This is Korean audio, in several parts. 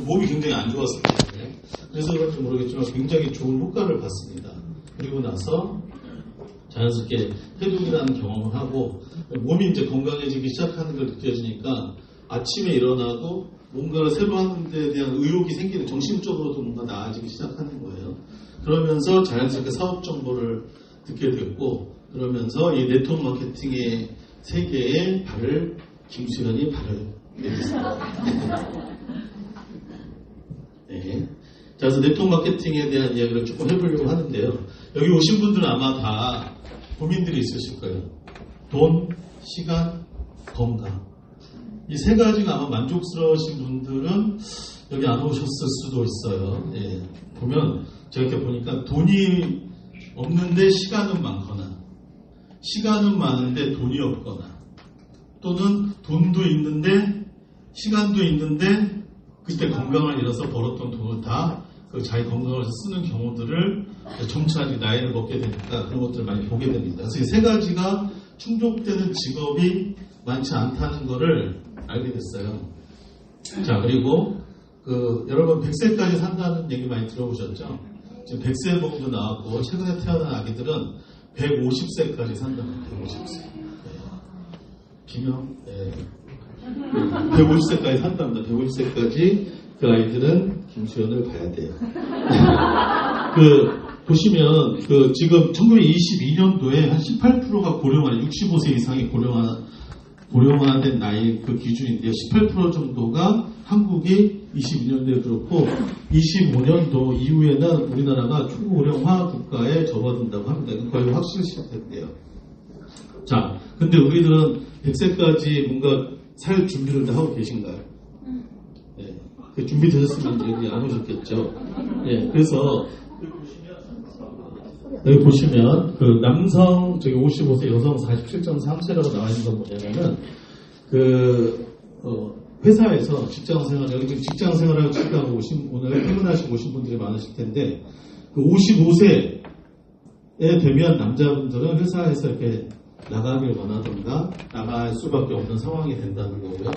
몸이 굉장히 안 좋았을 텐데 그래서 그런지 모르겠지만 굉장히 좋은 효과를 봤습니다. 그리고 나서 자연스럽게 해독이라는 경험을 하고 몸이 이제 건강해지기 시작하는 걸 느껴지니까 아침에 일어나고 뭔가를 새로 하는 데 대한 의욕이 생기는, 정신적으로도 뭔가 나아지기 시작하는 거예요. 그러면서 자연스럽게 사업 정보를 듣게 됐고, 그러면서 이 네트워크 마케팅의 세계에 김수현이 발을 내딛습니다. 네. 자, 그래서 네트워크 마케팅에 대한 이야기를 조금 해보려고 하는데요. 여기 오신 분들은 아마 다 고민들이 있으실 거예요. 돈, 시간, 건강. 이 세 가지가 아마 만족스러우신 분들은 여기 안 오셨을 수도 있어요. 예. 보면 제가 이렇게 보니까 돈이 없는데 시간은 많거나, 시간은 많은데 돈이 없거나, 또는 돈도 있는데 시간도 있는데 그때 건강을 잃어서 벌었던 돈을 다 그 자기 건강을 위해서 쓰는 경우들을 점차 나이를 먹게 되니까 그런 것들을 많이 보게 됩니다. 그래서 이 세 가지가 충족되는 직업이 많지 않다는 것을 알게 됐어요. 자, 그리고 여러분 100세까지 산다는 얘기 많이 들어보셨죠? 지금 100세 보험도 나왔고 최근에 태어난 아기들은 150세까지 산답니다. 150세. 비명. 150세까지 산답니다. 150세까지 그 아이들은 김수현을 봐야 돼요. 보시면 지금 1922년도에 한 18%가 고령화, 65세 이상이 고령화된 나이 그 기준인데요. 18% 정도가 한국이 22년도에 그렇고 25년도 이후에는 우리나라가 초고령화 국가에 접어든다고 합니다. 거의 확실시됐대요. 자, 근데 우리들은 100세까지 뭔가 살 준비를 다 하고 계신가요? 네. 준비되셨으면 여기 안 오셨겠죠. 네, 그래서 여기 보시면 남성 55세, 여성 47.3세라고 나와 있는 건 뭐냐면은 회사에서 직장생활을 시작하고 오늘 퇴근하시고 오신 분들이 많으실 텐데 55세에 되면 남자분들은 회사에서 이렇게 나가길 원하던가 나갈 수밖에 없는 상황이 된다는 거고요.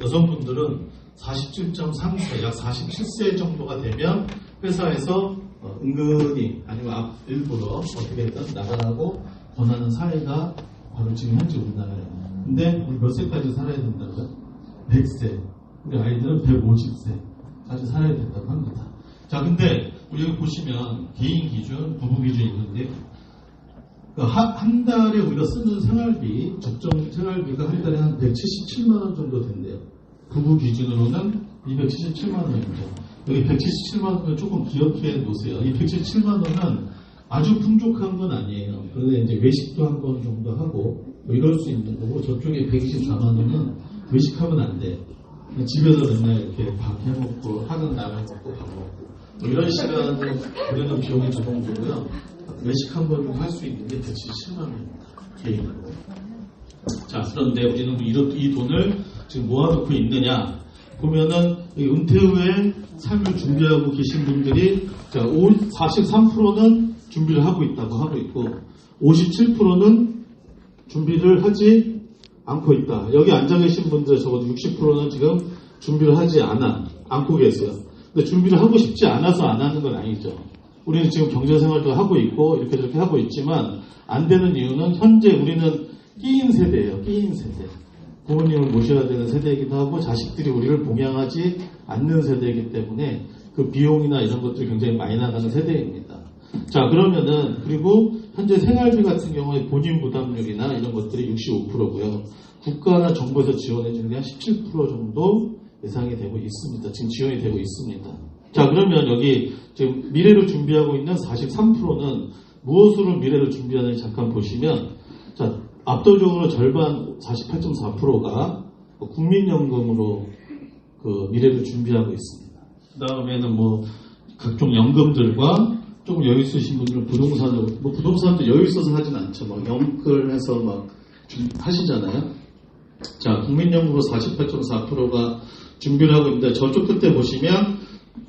여성분들은 47.3세, 약 47세 정도가 되면 회사에서 은근히 아니면 일부러 어떻게든 나가라고 권하는 사회가 바로 지금 현재 우리나라예요. 근데 우리 몇 세까지 살아야 된다고요? 100세. 우리 아이들은 150세까지 살아야 된다고 합니다. 자, 근데 우리 여기 보시면 개인 기준, 부부 기준이 있는데 한 달에 우리가 쓰는 생활비, 적정 생활비가 한 달에 한 177만 원 정도 된대요. 부부 기준으로는 277만 원입니다. 여기 177만 원은 조금 기억해 놓으세요. 이 177만 원은 아주 풍족한 건 아니에요. 그런데 이제 외식도 한 번 정도 하고 뭐 이럴 수 있는 거고, 저쪽에 124만 원은 외식하면 안 돼. 집에서 맨날 이렇게 밥 해먹고 하는 라면 먹고 밥 먹고 뭐 이런 시간을 우리는 비용이 저 정도고요. 외식 한 번 할 수 있는 게 177만 원입니다. 개인으로. 자, 그런데 우리는 이 돈을 지금 모아놓고 있느냐 보면은 은퇴 후에 삶을 준비하고 계신 분들이 43%는 준비를 하고 있다고 하고 있고 57%는 준비를 하지 않고 있다. 여기 앉아 계신 분들 적어도 60%는 지금 준비를 하지 않고 계세요. 근데 준비를 하고 싶지 않아서 안 하는 건 아니죠. 우리는 지금 경제생활도 하고 있고 이렇게 저렇게 하고 있지만 안 되는 이유는 현재 우리는 끼인 세대예요. 끼인 세대. 부모님을 모셔야 되는 세대이기도 하고 자식들이 우리를 봉양하지 않는 세대이기 때문에 그 비용이나 이런 것들이 굉장히 많이 나가는 세대입니다. 자, 그러면은 그리고 현재 생활비 같은 경우에 본인 부담률이나 이런 것들이 65%고요. 국가나 정부에서 지원해 주는 게 한 17% 정도 예상이 되고 있습니다. 지금 지원이 되고 있습니다. 자, 그러면 여기 지금 미래를 준비하고 있는 43%는 무엇으로 미래를 준비하는지 잠깐 보시면, 자, 압도적으로 절반 48.4%가 국민연금으로 미래를 준비하고 있습니다. 그 다음에는 각종 연금들과 조금 여유 있으신 분들은 부동산도 여유 있어서 하진 않죠. 영끌해서 하시잖아요. 자, 국민연금으로 48.4%가 준비를 하고 있는데 저쪽 끝에 보시면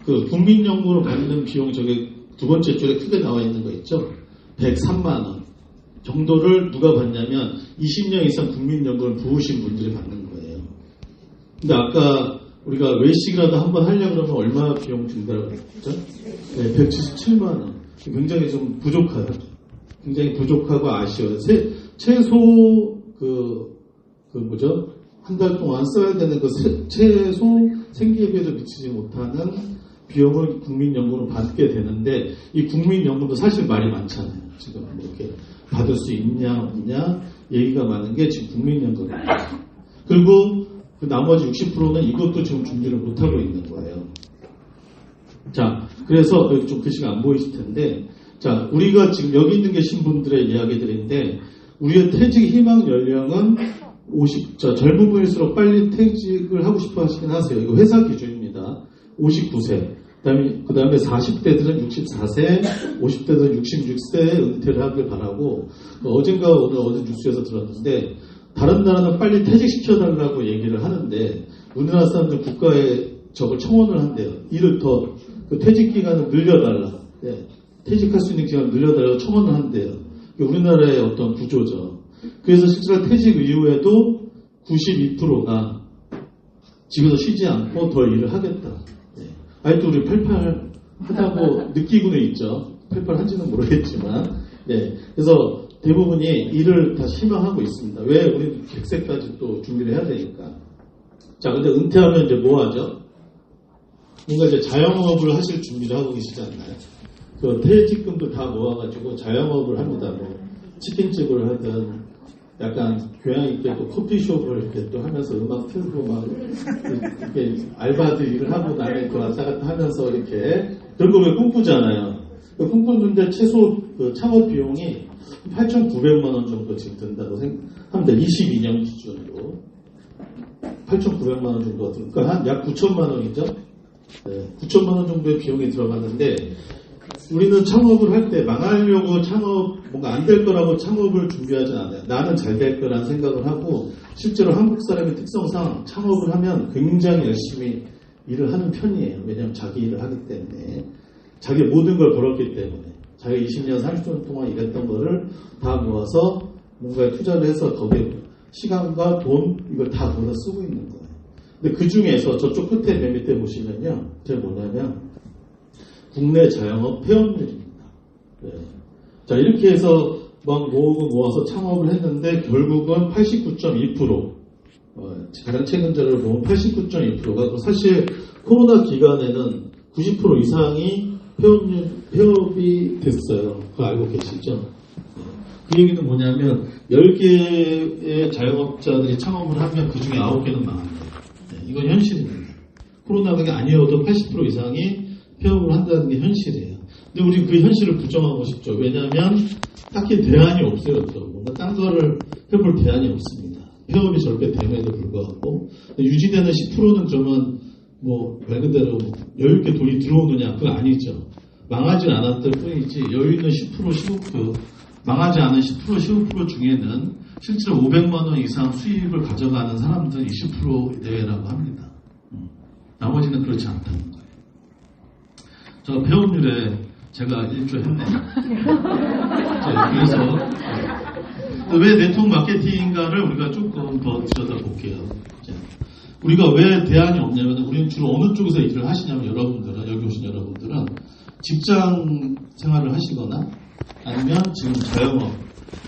국민연금으로 받는 비용 저기 두 번째 줄에 크게 나와 있는 거 있죠. 103만 원 정도를 누가 받냐면 20년 이상 국민연금을 부으신 분들이 받는 거예요. 근데 아까 우리가 외식이라도 한번 하려고 그러면 얼마 비용 든다고 그랬죠? 네, 177만 원. 굉장히 좀 부족하죠. 굉장히 부족하고 아쉬워요. 최소 한 달 동안 써야 되는 최소 생계비에도 미치지 못하는 비용을 국민연금으로 받게 되는데, 이 국민연금도 사실 말이 많잖아요. 지금 이렇게 받을 수 있냐 없냐 얘기가 많은 게 지금 국민연금입니다. 그리고 그 나머지 60%는 이것도 지금 준비를 못하고 있는 거예요. 자, 그래서 여기 좀 글씨가 안 보이실 텐데, 자, 우리가 지금 여기 있는 계신 분들의 이야기들인데, 우리의 퇴직 희망 연령은 젊은 분일수록 빨리 퇴직을 하고 싶어 하시긴 하세요. 이거 회사 기준입니다. 59세. 그 다음에 40대들은 64세, 50대들은 66세에 은퇴를 하길 바라고, 어젠가 오늘 어느 뉴스에서 들었는데, 다른 나라는 빨리 퇴직시켜달라고 얘기를 하는데, 우리나라 사람들 국가에 저걸 청원을 한대요. 이를 더, 퇴직 기간을 늘려달라. 네. 퇴직할 수 있는 기간을 늘려달라고 청원을 한대요. 우리나라의 어떤 구조죠. 그래서 실제로 퇴직 이후에도 92%가 집에서 쉬지 않고 더 일을 하겠다. 네. 아직도 우리 88 하다고 느끼고는 있죠. 88 한지는 모르겠지만. 네. 그래서 대부분이 일을 다 희망하고 있습니다. 왜? 우리 객세까지 또 준비를 해야 되니까. 자, 근데 은퇴하면 이제 뭐 하죠? 뭔가 이제 자영업을 하실 준비를 하고 계시지 않나요? 그 퇴직금도 다 모아가지고 자영업을 합니다. 뭐 치킨집을 하든 약간 교양 있게 또 커피숍을 이렇게 또 하면서 음악 틀고 막 이렇게 알바들 일을 하고 나면 또 왔다 갔다 하면서 이렇게 그런 거 왜 꿈꾸잖아요. 꿈꾸는데 최소 그 창업 비용이 8,900만 원 정도 지금 든다고 생각합니다. 22년 기준으로 8,900만 원 정도 그러니까 한 약 9천만 원이죠. 네, 9천만 원 정도의 비용이 들어가는데, 우리는 창업을 할 때 망하려고 뭔가 안 될 거라고 창업을 준비하지 않아요. 나는 잘 될 거라는 생각을 하고, 실제로 한국 사람의 특성상 창업을 하면 굉장히 열심히 일을 하는 편이에요. 왜냐하면 자기 일을 하기 때문에. 자기 모든 걸 벌었기 때문에. 자기가 20년, 30년 동안 일했던 거를 다 모아서 뭔가에 투자를 해서 거기에 시간과 돈, 이걸 다 모아서 쓰고 있는 거예요. 근데 그 중에서 저쪽 끝에 맨 밑에 보시면요. 그게 뭐냐면, 국내 자영업 폐업률입니다. 네. 자, 이렇게 해서 막 모아서 창업을 했는데, 결국은 89.2%, 가장 최근 자료를 보면 89.2%가 사실 코로나 기간에는 90% 이상이 폐업이 됐어요. 그거 알고 계시죠? 그 얘기는 뭐냐면 10개의 자영업자들이 창업을 하면 그 중에 9개는 망합니다. 네, 이건 현실입니다. 코로나가 아니어도 80% 이상이 폐업을 한다는 게 현실이에요. 근데 우리 그 현실을 부정하고 싶죠. 왜냐하면 딱히 대안이 없어요. 또 뭔가 딴 거를 해볼 대안이 없습니다. 폐업이 저렇게 됨에도 불구하고 유지되는 10%는 그러면 뭐 말 그대로 여유있게 돈이 들어오느냐? 그거 아니죠. 망하지 않았을 뿐이지 여유있는 10%, 15% 망하지 않은 10%, 15% 중에는 실제로 500만 원 이상 수입을 가져가는 사람들은 20% 내외라고 합니다. 나머지는 그렇지 않다는 거예요. 저 폐업률에 제가 일조했네요. 그래서 왜 네트워크 마케팅인가를 우리가 조금 더 들여다볼게요. 우리가 왜 대안이 없냐면 우리는 주로 어느 쪽에서 일을 하시냐면 여러분들은 여기 오신 여러분들은 직장 생활을 하시거나 아니면 지금 자영업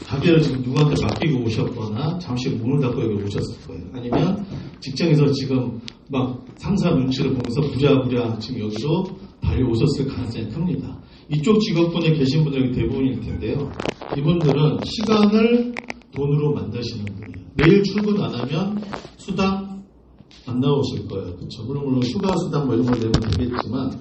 가게를 지금 누구한테 맡기고 오셨거나 잠시 문을 닫고 여기 오셨을 거예요. 아니면 직장에서 지금 막 상사 눈치를 보면서 부랴부랴 지금 여기로 달려오셨을 가능성이 큽니다. 이쪽 직업군에 계신 분들이 대부분일 텐데요. 이분들은 시간을 돈으로 만드시는 분이에요. 매일 출근 안 하면 수당 안 나오실 거예요. 그렇죠? 물론 휴가 수당 뭐 이런 걸 내면 되겠지만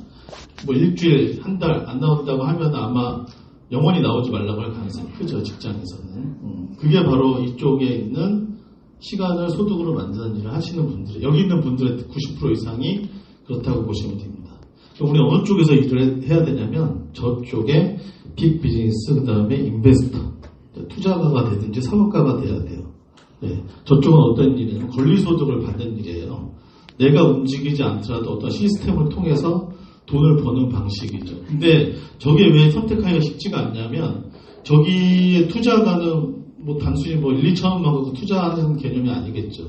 뭐 일주일 한 달 안 나온다고 하면 아마 영원히 나오지 말라고 할 가능성이 크죠. 직장에서는. 그게 바로 이쪽에 있는 시간을 소득으로 만드는 일을 하시는 분들, 여기 있는 분들의 90% 이상이 그렇다고 보시면 됩니다. 우리 어느 쪽에서 일을 해야 되냐면 저쪽에 빅 비즈니스, 그 다음에 인베스터, 투자가가 되든지 사업가가 돼야 돼요. 네, 저쪽은 어떤 일이냐면 권리소득을 받는 일이에요. 내가 움직이지 않더라도 어떤 시스템을 통해서 돈을 버는 방식이죠. 근데 저게 왜 선택하기가 쉽지가 않냐면 저기에 투자가는 뭐 단순히 뭐 1, 2천원만 갖고 투자하는 개념이 아니겠죠.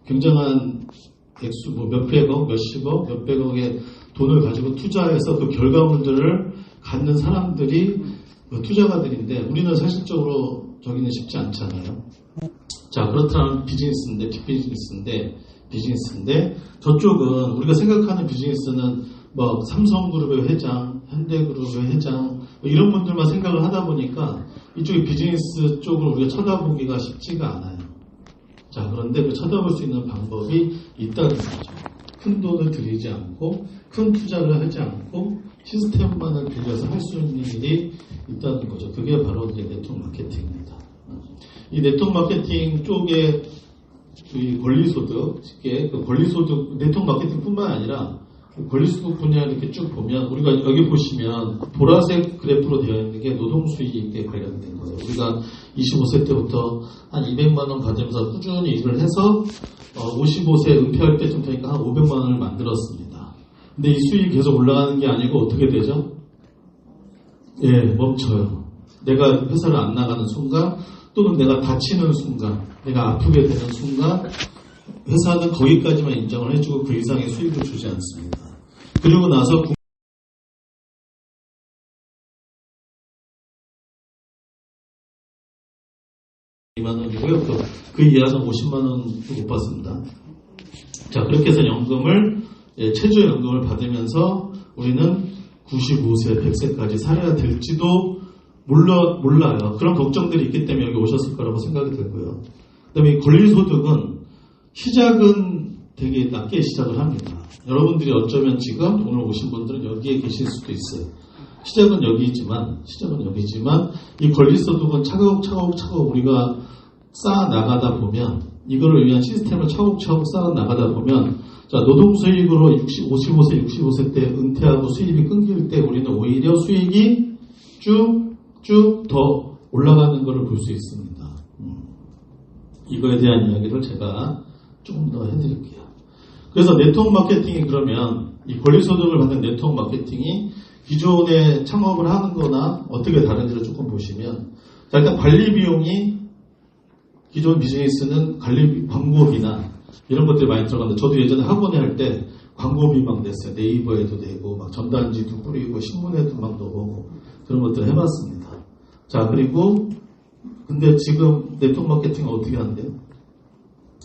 굉장한 액수, 뭐 몇백억, 몇십억, 몇백억의 돈을 가지고 투자해서 그 결과물들을 갖는 사람들이 그 투자가들인데 우리는 사실적으로 저기는 쉽지 않잖아요. 자, 그렇다면 비즈니스인데, 비즈니스인데 저쪽은 우리가 생각하는 비즈니스는 뭐 삼성그룹의 회장, 현대그룹의 회장 뭐 이런 분들만 생각을 하다 보니까 이쪽의 비즈니스 쪽을 우리가 쳐다보기가 쉽지가 않아요. 자, 그런데 그 쳐다볼 수 있는 방법이 있다는 거죠. 큰 돈을 들이지 않고 큰 투자를 하지 않고 시스템만을 빌려서 할 수 있는 일이 있다는 거죠. 그게 바로 이제 네트워크 마케팅입니다. 이 네트워크 마케팅 쪽에 이 권리소득, 쉽게 그 권리소득 네트워크 마케팅뿐만 아니라 권리소득 분야 이렇게 쭉 보면 우리가 여기 보시면 보라색 그래프로 되어 있는 게 노동수익에 관련된 거예요. 우리가 25세 때부터 한 200만 원 받으면서 꾸준히 일을 해서 55세 은퇴할 때쯤 되니까 한 500만 원을 만들었습니다. 근데 이 수익이 계속 올라가는 게 아니고 어떻게 되죠? 예, 멈춰요. 내가 회사를 안 나가는 순간 또는 내가 다치는 순간, 내가 아프게 되는 순간 회사는 거기까지만 인정을 해주고 그 이상의 수익을 주지 않습니다. 그리고 나서 2만 원이고요. 그 이하는 50만 원도 못 받습니다. 자, 그렇게 해서 연금을 최저연금을 받으면서 우리는 95세, 100세까지 살아야 될지도 몰라요. 그런 걱정들이 있기 때문에 여기 오셨을 거라고 생각이 들고요. 그 다음에 권리소득은 시작은 되게 낮게 시작을 합니다. 여러분들이 어쩌면 지금 오늘 오신 분들은 여기에 계실 수도 있어요. 시작은 여기지만 이 권리소득은 차곡차곡 우리가 쌓아 나가다 보면 이거를 위한 시스템을 차곡차곡 쌓아 나가다 보면 자, 노동수익으로 55세 때 은퇴하고 수입이 끊길 때 우리는 오히려 수익이 쭉 더 올라가는 것을 볼 수 있습니다. 이거에 대한 이야기를 제가 조금 더 해드릴게요. 그래서 네트워크 마케팅이 그러면 이 권리소득을 받는 네트워크 마케팅이 기존에 창업을 하는 거나 어떻게 다른지를 조금 보시면 자, 일단 관리 비용이 기존 비즈니스는 광고비나 이런 것들이 많이 들어갔는데 저도 예전에 학원에 할 때 광고비 막 냈어요. 네이버에도 내고 막 전단지도 뿌리고 신문에도 막 넣어보고 그런 것들을 해봤습니다. 자, 그리고 근데 지금 네트워크 마케팅은 어떻게 한대요?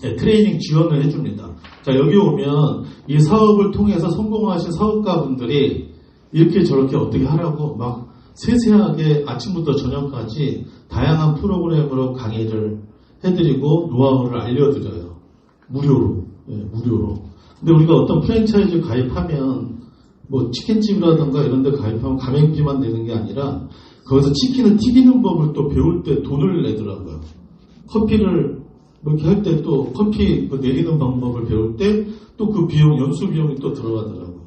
네, 트레이닝 지원을 해줍니다. 자, 여기 오면 이 사업을 통해서 성공하신 사업가분들이 이렇게 저렇게 어떻게 하라고 막 세세하게 아침부터 저녁까지 다양한 프로그램으로 강의를 해드리고 노하우를 알려드려요. 무료로. 근데 우리가 어떤 프랜차이즈 가입하면 뭐 치킨집이라든가 이런 데 가입하면 가맹비만 내는 게 아니라 거기서 치킨을 튀기는 법을 또 배울 때 돈을 내더라고요. 커피를 뭐 이렇게 할 때 또 커피 내리는 방법을 배울 때 또 그 비용, 연수 비용이 또 들어가더라고요.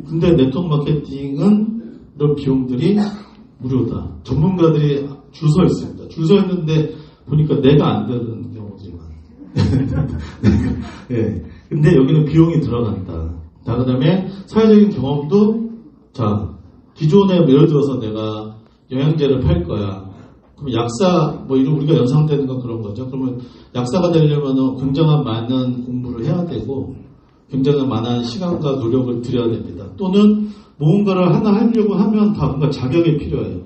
근데 네트워크 마케팅은 이런 비용들이 무료다. 전문가들이 줄 서 있습니다. 줄 서 있는데 보니까 내가 안 되는 경우지만. 네. 근데 여기는 비용이 들어간다. 자, 그 다음에 사회적인 경험도, 자, 기존에 예를 들어서 내가 영양제를 팔 거야. 그럼 약사, 뭐, 이런 우리가 연상되는 건 그런 거죠. 그러면 약사가 되려면 굉장한 많은 공부를 해야 되고, 굉장히 많은 시간과 노력을 들여야 됩니다. 또는 무언가를 하나 하려고 하면 다 뭔가 자격이 필요해요.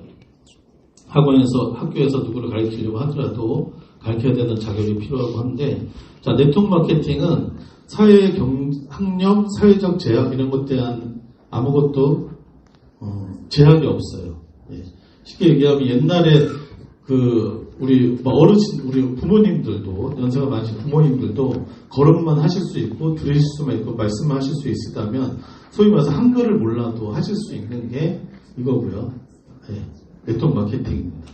학교에서 누구를 가르치려고 하더라도 가르쳐야 되는 자격이 필요하고 한데, 자, 네트워크 마케팅은 사회 학력, 사회적 제약 이런 것에 대한 아무것도 제약이 없어요. 예. 쉽게 얘기하면 옛날에 우리 부모님들도 연세가 많으신 부모님들도 걸음만 하실 수 있고 들으실 수만 있고 말씀만 하실 수 있다면 소위 말해서 한글을 몰라도 하실 수 있는 게 이거고요. 예. 네트워크 마케팅입니다.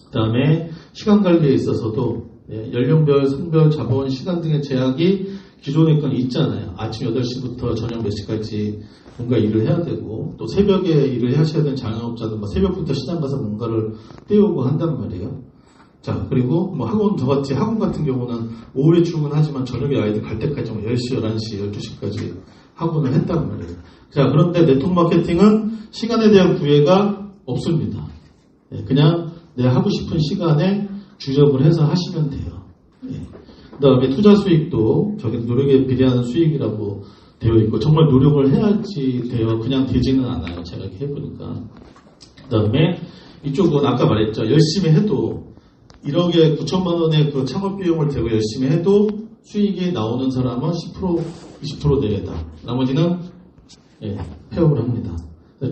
그 다음에 시간 관리에 있어서도 연령별, 성별, 자본, 시간 등의 제약이 기존의 건 있잖아요. 아침 8시부터 저녁 몇 시까지 뭔가 일을 해야 되고 또 새벽에 일을 하셔야 되는 자영업자들 새벽부터 시장 가서 뭔가를 떼우고 한단 말이에요. 자, 그리고 뭐 학원 같은 경우는 오후에 출근하지만 저녁에 아이들 갈 때까지 10시, 11시, 12시까지 학원을 했단 말이에요. 자, 그런데 네트워크 마케팅은 시간에 대한 구애가 없습니다. 그냥 내가 하고 싶은 시간에 주접을 해서 하시면 돼요. 그다음에 투자 수익도 저기 노력에 비례하는 수익이라고 되어 있고 정말 노력을 해야지 돼요. 그냥 되지는 않아요. 제가 이렇게 해보니까. 그다음에 이쪽은 아까 말했죠. 열심히 해도 1억에 9천만 원의 그 창업 비용을 대고 열심히 해도 수익이 나오는 사람은 10% 20% 내외다. 나머지는 폐업을 합니다.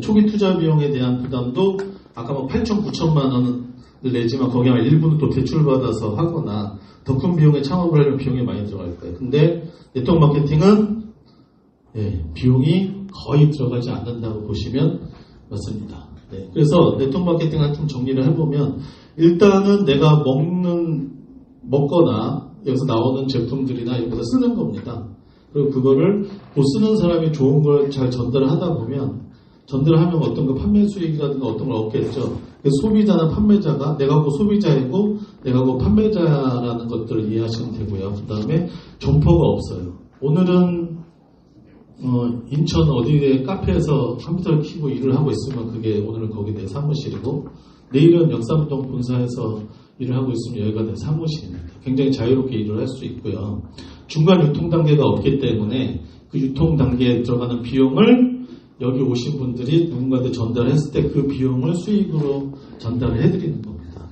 초기 투자 비용에 대한 부담도 아까 뭐 8천 9천만 원을 내지만 거기 한 일부는 또 대출받아서 하거나 더 큰 비용에 창업을 하려면 비용이 많이 들어갈 거예요. 근데 네트워크 마케팅은 비용이 거의 들어가지 않는다고 보시면 맞습니다. 그래서 네트워크 마케팅을 좀 정리를 해보면 일단은 내가 먹거나 여기서 나오는 제품들이나 여기서 쓰는 겁니다. 그리고 그거를 못 쓰는 사람이 좋은 걸 잘 전달을 하다 보면 전달하면 어떤 거 판매 수익이라든가 어떤 걸 얻겠죠. 그래서 소비자나 판매자가 내가 그 소비자이고 내가 그 판매자라는 것들을 이해하시면 되고요. 그 다음에 점포가 없어요. 오늘은 인천 어디에 카페에서 컴퓨터를 켜고 일을 하고 있으면 그게 오늘은 거기 내 사무실이고 내일은 역삼동 본사에서 일을 하고 있으면 여기가 내 사무실입니다. 굉장히 자유롭게 일을 할 수 있고요. 중간 유통 단계가 없기 때문에 그 유통 단계에 들어가는 비용을 여기 오신 분들이 누군가한테 전달했을 때 그 비용을 수익으로 전달을 해드리는 겁니다.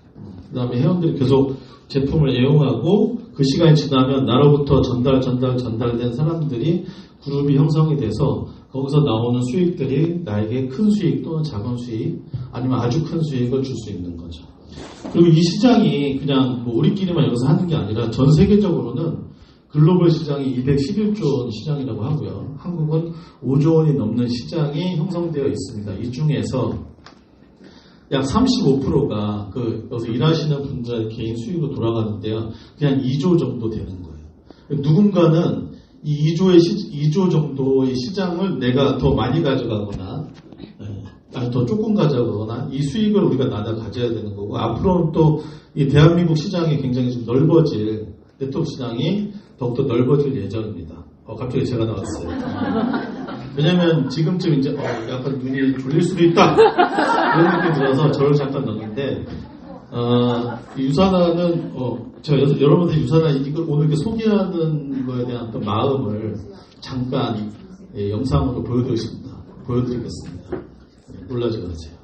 그 다음에 회원들이 계속 제품을 애용하고 그 시간이 지나면 나로부터 전달된 사람들이 그룹이 형성이 돼서 거기서 나오는 수익들이 나에게 큰 수익 또는 작은 수익 아니면 아주 큰 수익을 줄 수 있는 거죠. 그리고 이 시장이 그냥 뭐 우리끼리만 여기서 하는 게 아니라 전 세계적으로는 글로벌 시장이 211조 원 시장이라고 하고요. 한국은 5조 원이 넘는 시장이 형성되어 있습니다. 이 중에서 약 35%가 여기서 일하시는 분들의 개인 수익으로 돌아가는데요. 그냥 2조 정도 되는 거예요. 누군가는 이 2조 정도의 시장을 내가 더 많이 가져가거나 아니 더 조금 가져가거나 이 수익을 우리가 나눠 가져야 되는 거고 앞으로는 또 이 대한민국 시장이 굉장히 좀 넓어질 네트워크 시장이 더욱더 넓어질 예정입니다. 갑자기 제가 나왔어요. 왜냐면 지금쯤 이제 약간 눈이 졸릴 수도 있다 이런 느낌이 들어서 저를 잠깐 넣었는데 유산화는 제가 여러분들 유산화 이걸 오늘 이렇게 소개하는 거에 대한 어떤 마음을 잠깐 영상으로 보여드리겠습니다. 놀라지 마세요.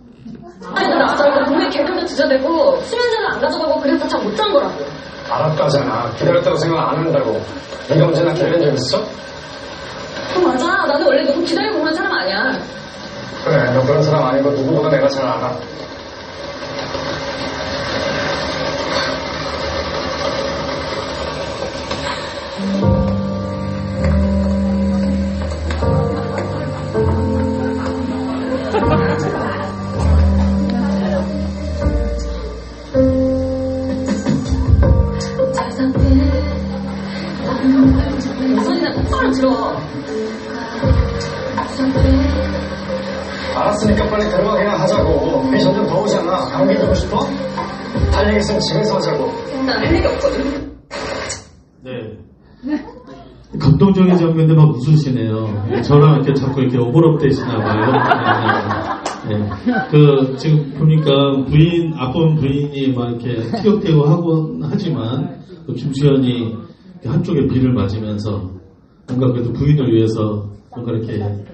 아니 나 아까 동네 개들도 주저대고 수면제는 안 가져가고 그래서 잠 못 잔 거라고. 알았다잖아. 기다렸다고 생각 안 한다고. 네가 언제나 기다린 적 있어? 맞아. 나는 원래 누구 기다리고 그런 사람 아니야. 그래, 너 그런 사람 아니고 누구보다 내가 잘 알아. 우선이나 똑바로 들어. 알았으니까 빨리 들어가 그냥 하자고. 비 점점 더우잖아. 감기 들고 싶어? 할 얘기 있으면 집에서 하자고. 난 할 얘기 없거든. 네. 감동적인 장면인데 막 웃으시네요. 저랑 이렇게 자꾸 이렇게 오버랩 되시나 봐요. 지금 보니까 아픈 부인이 막 이렇게 티격태격 하곤 하지만 김수현이 한쪽에 비를 맞으면서 뭔가 그래도 부인을 위해서 뭔가 이렇게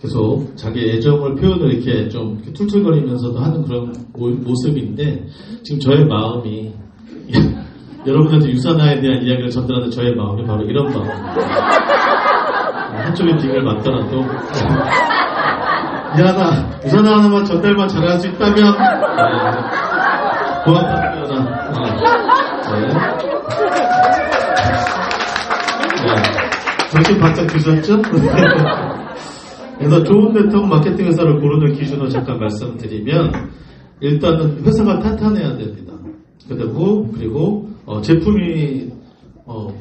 계속 자기 애정을 표현을 이렇게 좀 이렇게 툴툴거리면서도 하는 그런 모습인데 지금 저의 마음이 여러분들한테 유산화에 대한 이야기를 전달하는 저의 마음이 바로 이런 마음. 한쪽에 빙을 맞더라도 미안하다. 유산화 하나만 전달만 잘할 수 있다면 고맙다. 정신 바짝 드셨죠? 그래서 좋은 네트워크 마케팅 회사를 고르는 기준을 잠깐 말씀드리면 일단은 회사가 탄탄해야 됩니다. 그리고 제품이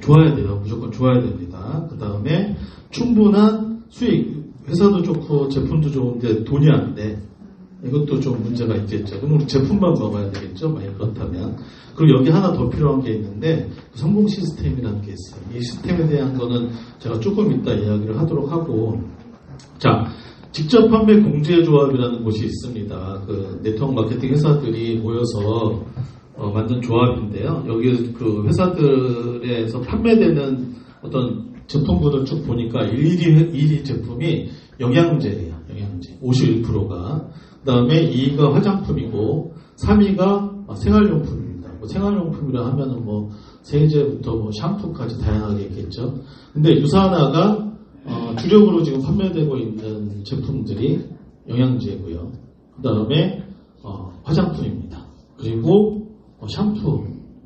좋아야 돼요. 무조건 좋아야 됩니다. 그 다음에 충분한 수익, 회사도 좋고 제품도 좋은데 돈이 안 돼. 이것도 좀 문제가 있겠죠. 그럼 우리 제품만 먹어야 되겠죠. 만약 그렇다면. 그리고 여기 하나 더 필요한 게 있는데 성공 시스템이라는 게 있어요. 이 시스템에 대한 거는 제가 조금 이따 이야기를 하도록 하고, 자, 직접 판매 공제 조합이라는 곳이 있습니다. 그 네트워크 마케팅 회사들이 모여서 만든 조합인데요. 여기 그 회사들에서 판매되는 어떤 제품군을 쭉 보니까 1위 제품이 영양제예요. 영양제 51%가. 그 다음에 2위가 화장품이고 3위가 생활용품입니다. 뭐 생활용품이라 하면은 뭐 세제부터 뭐 샴푸까지 다양하게 있겠죠. 근데 유사하나가 주력으로 지금 판매되고 있는 제품들이 영양제고요. 그 다음에 화장품입니다. 그리고 샴푸,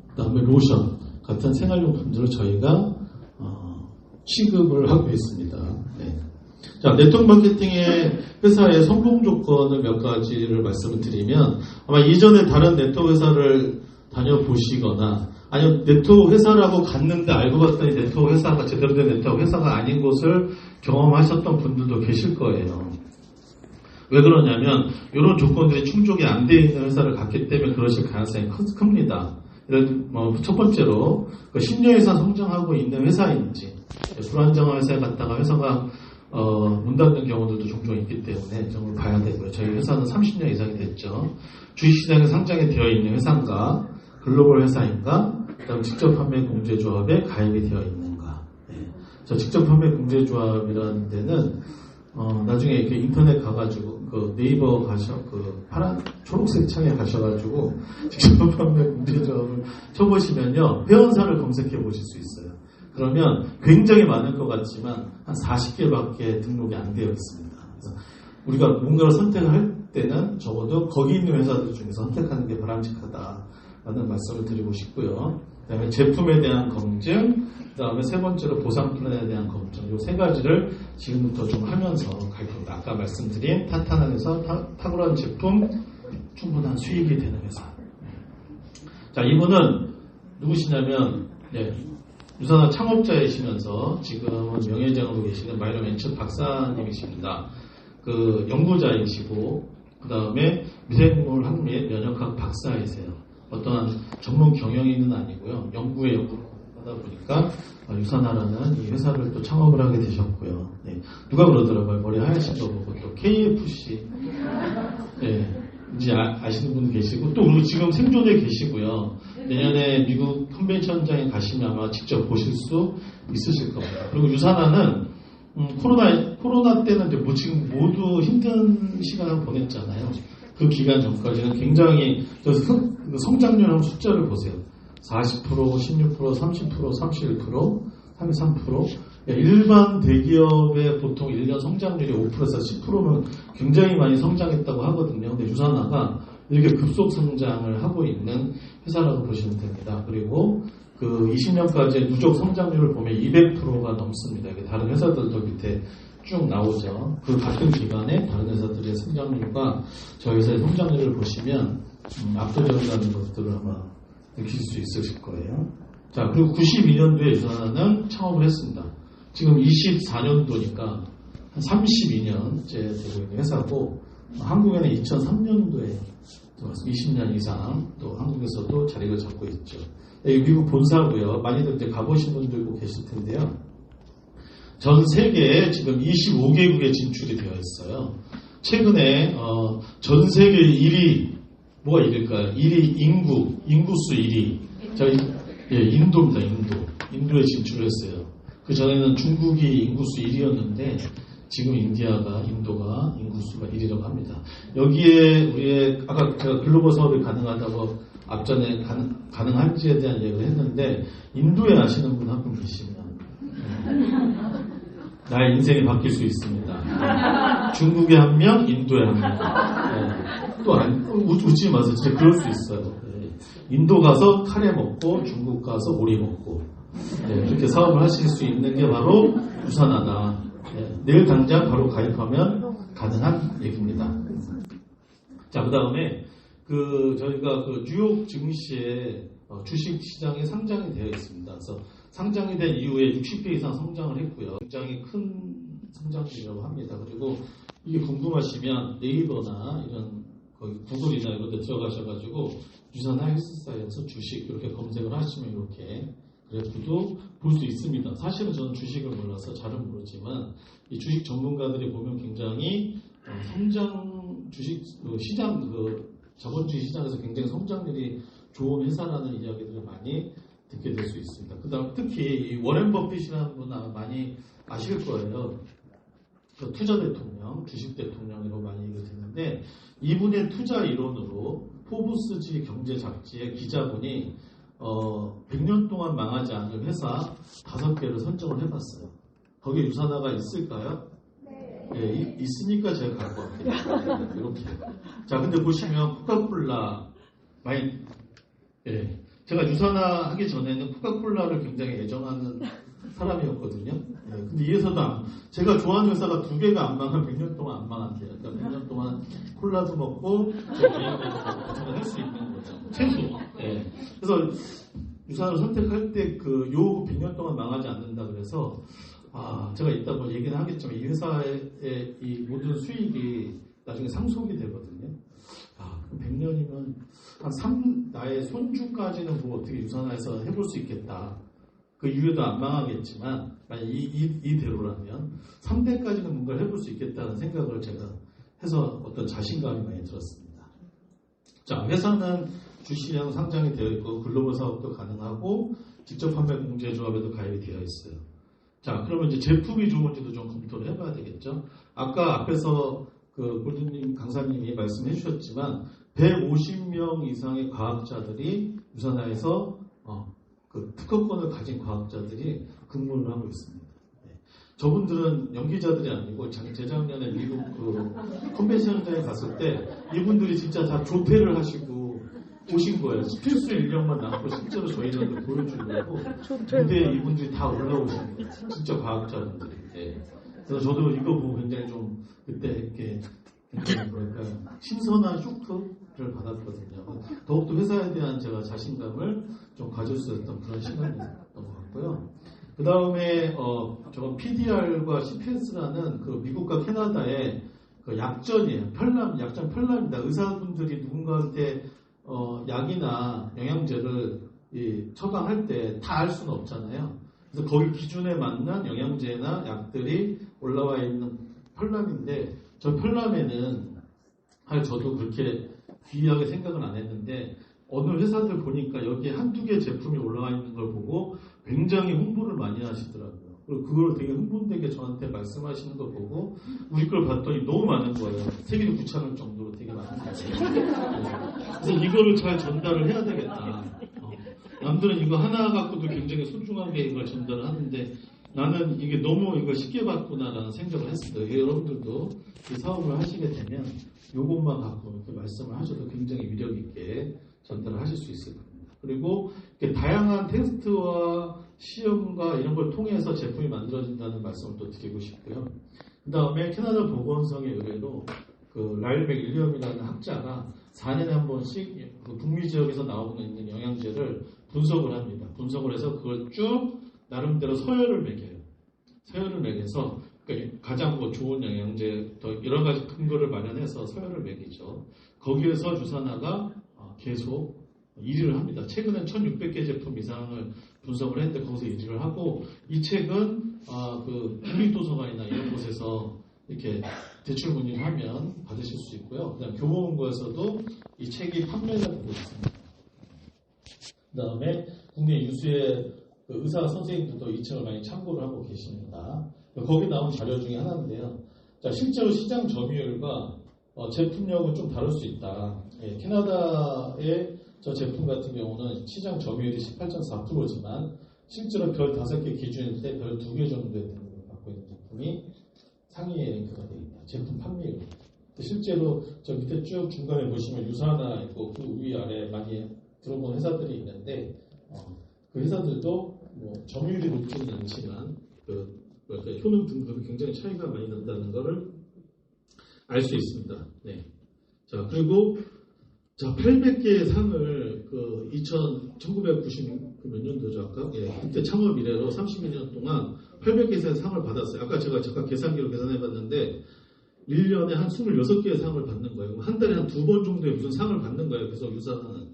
그 다음에 로션 같은 생활용품들을 저희가 취급을 하고 있습니다. 네. 자, 네트워크 마케팅의 회사의 성공 조건을 몇 가지를 말씀을 드리면 아마 이전에 다른 네트워크 회사를 다녀보시거나 아니면 네트워크 회사라고 갔는데 알고 봤더니 네트워크 회사가 제대로 된 네트워크 회사가 아닌 곳을 경험하셨던 분들도 계실 거예요. 왜 그러냐면 이런 조건들이 충족이 안 돼 있는 회사를 갔기 때문에 그러실 가능성이 큽니다. 첫 번째로 10년 이상 성장하고 있는 회사인지 불안정한 회사에 갔다가 회사가 문 닫는 경우들도 종종 있기 때문에 점을 봐야 되고요. 저희 회사는 30년 이상이 됐죠. 주식시장에 상장이 되어 있는 회사인가, 글로벌 회사인가, 그다음 직접 판매 공제조합에 가입이 되어 있는가. 네. 저 직접 판매 공제조합이라는 데는 나중에 이렇게 인터넷 가가지고 그 네이버 그 파란 초록색 창에 가셔가지고 직접 판매 공제조합을 쳐보시면요 회원사를 검색해 보실 수 있어요. 그러면 굉장히 많을 것 같지만 한 40개밖에 등록이 안 되어 있습니다. 그래서 우리가 뭔가를 선택할 때는 적어도 거기 있는 회사들 중에서 선택하는 게 바람직하다라는 말씀을 드리고 싶고요. 그 다음에 제품에 대한 검증, 그 다음에 세 번째로 보상 플랜에 대한 검증, 이 세 가지를 지금부터 좀 하면서 갈 겁니다. 아까 말씀드린 탄탄한 회사, 탁월한 제품, 충분한 수익이 되는 회사. 자, 이분은 누구시냐면, 유산화 창업자이시면서 지금은 명예회장으로 계시는 마이너 벤처 박사님이십니다. 그 연구자이시고, 그 다음에 미생물 학및 면역학 박사이세요. 어떠한 전문 경영인은 아니고요. 연구에 연구를 하다 보니까 유산화라는 이 회사를 또 창업을 하게 되셨고요. 네. 누가 그러더라고요. 머리 하얀신 거 보고 또 KFC. 네. 이제 아시는 분 계시고 또 그리고 지금 생존에 계시고요. 내년에 미국 컨벤션장에 가시면 아마 직접 보실 수 있으실 겁니다. 그리고 유산화는 코로나 때는 이제 뭐 지금 모두 힘든 시간을 보냈잖아요. 그 기간 전까지는 굉장히 성장률 숫자를 보세요. 40%, 16%, 30%, 31%, 33%. 일반 대기업의 보통 1년 성장률이 5%에서 10%면 굉장히 많이 성장했다고 하거든요. 근데 유산화가 이렇게 급속 성장을 하고 있는 회사라고 보시면 됩니다. 그리고 그 20년까지의 누적 성장률을 보면 200%가 넘습니다. 다른 회사들도 밑에 쭉 나오죠. 그 같은 기간에 다른 회사들의 성장률과 저희 회사의 성장률을 보시면 압도적이라는 것들을 아마 느낄 수 있으실 거예요. 자, 그리고 92년도에 유산화는 창업을 했습니다. 지금 24년도니까 한 32년째 되고 있는 회사고 한국에는 2003년도에 들어왔습니다. 20년 이상 또 한국에서도 자리를 잡고 있죠. 여기 미국 본사고요. 많이들 이제 가보신 분들도 계실 텐데요. 전 세계에 지금 25개국에 진출이 되어 있어요. 최근에 전 세계 1위 뭐가 1위일까요? 1위 인구수 1위. 저희 인도입니다. 인도에 진출을 했어요. 그 전에는 중국이 인구수 1위였는데 지금 인도가 인구수가 1위라고 합니다. 여기에 우리의 아까 제가 글로벌 사업이 가능하다고 앞전에 가능한지에 대한 얘기를 했는데 인도에 아시는 분 한 분 계시면 나의 인생이 바뀔 수 있습니다. 중국에 한 명, 인도에 한 명. 또 웃지 마세요. 진짜 그럴 수 있어요. 인도 가서 카레 먹고 중국 가서 오리 먹고 그렇게 사업을 하실 수 있는 게 바로 유산화다. 내일 당장 바로 가입하면 가능한 얘기입니다. 자, 그 다음에 저희가 뉴욕 증시에 주식 시장에 상장이 되어 있습니다. 그래서 상장이 된 이후에 60배 이상 성장을 했고요. 굉장히 큰 성장률이라고 합니다. 그리고 이게 궁금하시면 네이버나 이런 구글이나 이런 데 들어가셔가지고 유산화 헬스사이언스 주식 이렇게 검색을 하시면 이렇게 그래프도 볼 수 있습니다. 사실은 저는 주식을 몰라서 잘은 모르지만 이 주식 전문가들이 보면 굉장히 주식 시장 자본주의 시장에서 굉장히 성장률이 좋은 회사라는 이야기들을 많이 듣게 될 수 있습니다. 그다음 특히 이 워렌 버핏이라는 분 아마 많이 아실 거예요. 그 투자 대통령, 주식 대통령이라고 많이 얘기를 듣는데 이분의 투자 이론으로 포브스지 경제 잡지의 기자분이 100년 동안 망하지 않을 회사 5개를 선정을 해봤어요. 거기에 유산화가 있을까요? 네, 있으니까 제가 갈 것 같아요. 이렇게. 자, 근데 보시면 코카콜라 많이, 예. 제가 유산화 하기 전에는 코카콜라를 굉장히 애정하는 사람이었거든요. 예, 근데 이 회사도 제가 좋아하는 회사가 2개가 안 망하면 100년 동안 안 망한대요. 그러니까 100년 동안 콜라도 먹고 저는 할 수 있는 거죠. 최소. 예. 그래서 유산을 선택할 때 요 100년 동안 망하지 않는다 그래서 제가 이따 뭐 얘기는 하겠지만 이 회사의 이 모든 수익이 나중에 상속이 되거든요. 100년이면 나의 손주까지는 뭐 어떻게 유산화해서 해볼 수 있겠다. 그 이후에도 안 망하겠지만 만약 이대로라면 3대까지는 뭔가를 해볼 수 있겠다는 생각을 제가 해서 어떤 자신감이 많이 들었습니다. 자, 회사는 주시장 상장이 되어 있고 글로벌 사업도 가능하고 직접 판매 공제조합에도 가입이 되어 있어요. 자, 그러면 이제 제품이 좋은지도 좀 검토를 해봐야 되겠죠. 아까 앞에서 골드님 강사님이 말씀해 주셨지만 150명 이상의 과학자들이 유산화에서 특허권을 가진 과학자들이 근무를 하고 있습니다. 네. 저분들은 연기자들이 아니고 재작년에 미국 컨벤션장에 갔을 때 이분들이 진짜 다 조퇴를 하시고 오신 거예요. 필수 인력만 남고 실제로 저희들한테 보여주려고 무대에 이분들이 다 올라오신 거예요. 진짜 과학자분들이. 네. 그래서 저도 이거 보고 굉장히 좀 그때 이렇게 뭐랄까요, 신선한 쇼크를 받았거든요. 더욱더 회사에 대한 제가 자신감을 좀 가질 수 있었던 그런 시간이었던 것 같고요. 그 다음에 저건 PDR과 CPS라는 그 미국과 캐나다의 그 약전이에요. 약전 편람입니다. 의사분들이 누군가한테 약이나 영양제를 처방할 때 다 알 수는 없잖아요. 그래서 거기 기준에 맞는 영양제나 약들이 올라와 있는 편람인데 저 편람에는 저도 그렇게 귀하게 생각은 안 했는데 어느 회사들 보니까 여기에 한두 개 제품이 올라와 있는 걸 보고 굉장히 홍보를 많이 하시더라고요. 그리고 그걸 되게 흥분되게 저한테 말씀하시는 걸 보고 우리 걸 봤더니 너무 많은 거예요. 세계도 귀찮을 정도로 되게 많은 거예요. 그래서 이거를 잘 전달을 해야 되겠다. 남들은 이거 하나 갖고도 굉장히 소중하게 이걸 전달을 하는데 나는 이게 너무 이거 쉽게 받구나라는 생각을 했어요. 여러분들도 이 사업을 하시게 되면 이것만 갖고 이렇게 말씀을 하셔도 굉장히 위력 있게 전달을 하실 수 있을 겁니다. 그리고 다양한 테스트와 시험과 이런 걸 통해서 제품이 만들어진다는 말씀을 또 드리고 싶고요. 그 다음에 캐나다 보건성의 의뢰로 라일맥 윌리엄이라는 학자가 4년에 한 번씩 북미 지역에서 나오고 있는 영양제를 분석을 합니다. 분석을 해서 그걸 쭉 나름대로 서열을 매겨요. 서열을 매겨서 가장 좋은 영양제 더 여러 가지 근거를 마련해서 서열을 매기죠. 거기에서 유산화가 계속 1위를 합니다. 최근엔 1600개 제품 이상을 분석을 했는데 거기서 1위를 하고 이 책은 국립도서관이나 이런 곳에서 이렇게 대출 문의를 하면 받으실 수 있고요. 그다음 교보문고에서도 이 책이 판매가 되고 있습니다. 그다음에 국내 유수의 의사 선생님들도 이 책을 많이 참고를 하고 계십니다. 거기 나온 자료 중에 하나인데요. 자, 실제로 시장 점유율과 제품력은 좀 다를 수 있다. 캐나다의 저 제품 같은 경우는 시장 점유율이 18.4%지만 실제로 별 5개 기준일 때 별 2개 정도의 등급을 받고 있는 제품이 상위에 랭크가 되어 있다. 제품 판매율. 실제로 저 밑에 쭉 중간에 보시면 유산화 있고 그 위아래 많이 들어본 회사들이 있는데 그 회사들도 점유율이 높지는 않지만 효능 등급이 굉장히 차이가 많이 난다는 것을 알 수 있습니다. 네. 자, 그리고 800개의 상을 1990 몇 년도죠 아까? 예, 그때 창업 이래로 30몇 년 동안 800개의 상을 받았어요. 아까 제가 잠깐 계산기로 계산해봤는데 1년에 한 26개의 상을 받는 거예요. 한 달에 한 2번 정도의 무슨 상을 받는 거예요. 그래서 유산하는.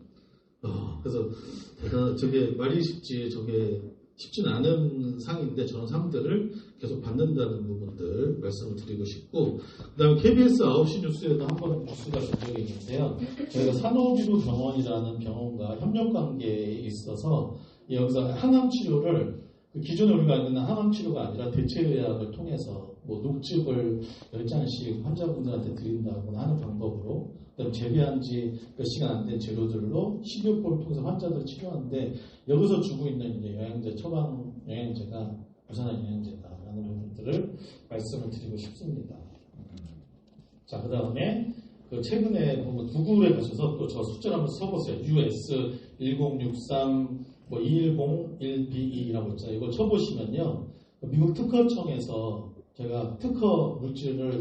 그래서 저게 말이 쉽지 저게 쉽지는 않은 상인데 저런 상들을 계속 받는다는 부분들 말씀을 드리고 싶고, 그 다음에 KBS 9시 뉴스에도 한번 뉴스가 된 적이 있는데요. 저희가 산호비루 병원이라는 병원과 협력 관계에 있어서 여기서 항암 치료를 기존에 우리가 알고 있는 항암 치료가 아니라 대체의학을 통해서 뭐 녹즙을 10잔씩 환자분들한테 드린다거나 하는 방법으로, 그다음에 재배한 지 몇 시간 안 된 재료들로 식이요법을 통해서 환자들을 치료하는데, 여기서 주고 있는 이제 영양제, 처방 영양제가 유산한 영양제다라는 부분들을 말씀을 드리고 싶습니다. 자, 그 다음에 최근에 보면 구글에 가셔서 또 저 숫자를 한번 써보세요. US 1063 뭐 2101BE라고 있잖아요. 이걸 쳐보시면요, 미국 특허청에서 제가 특허 물질을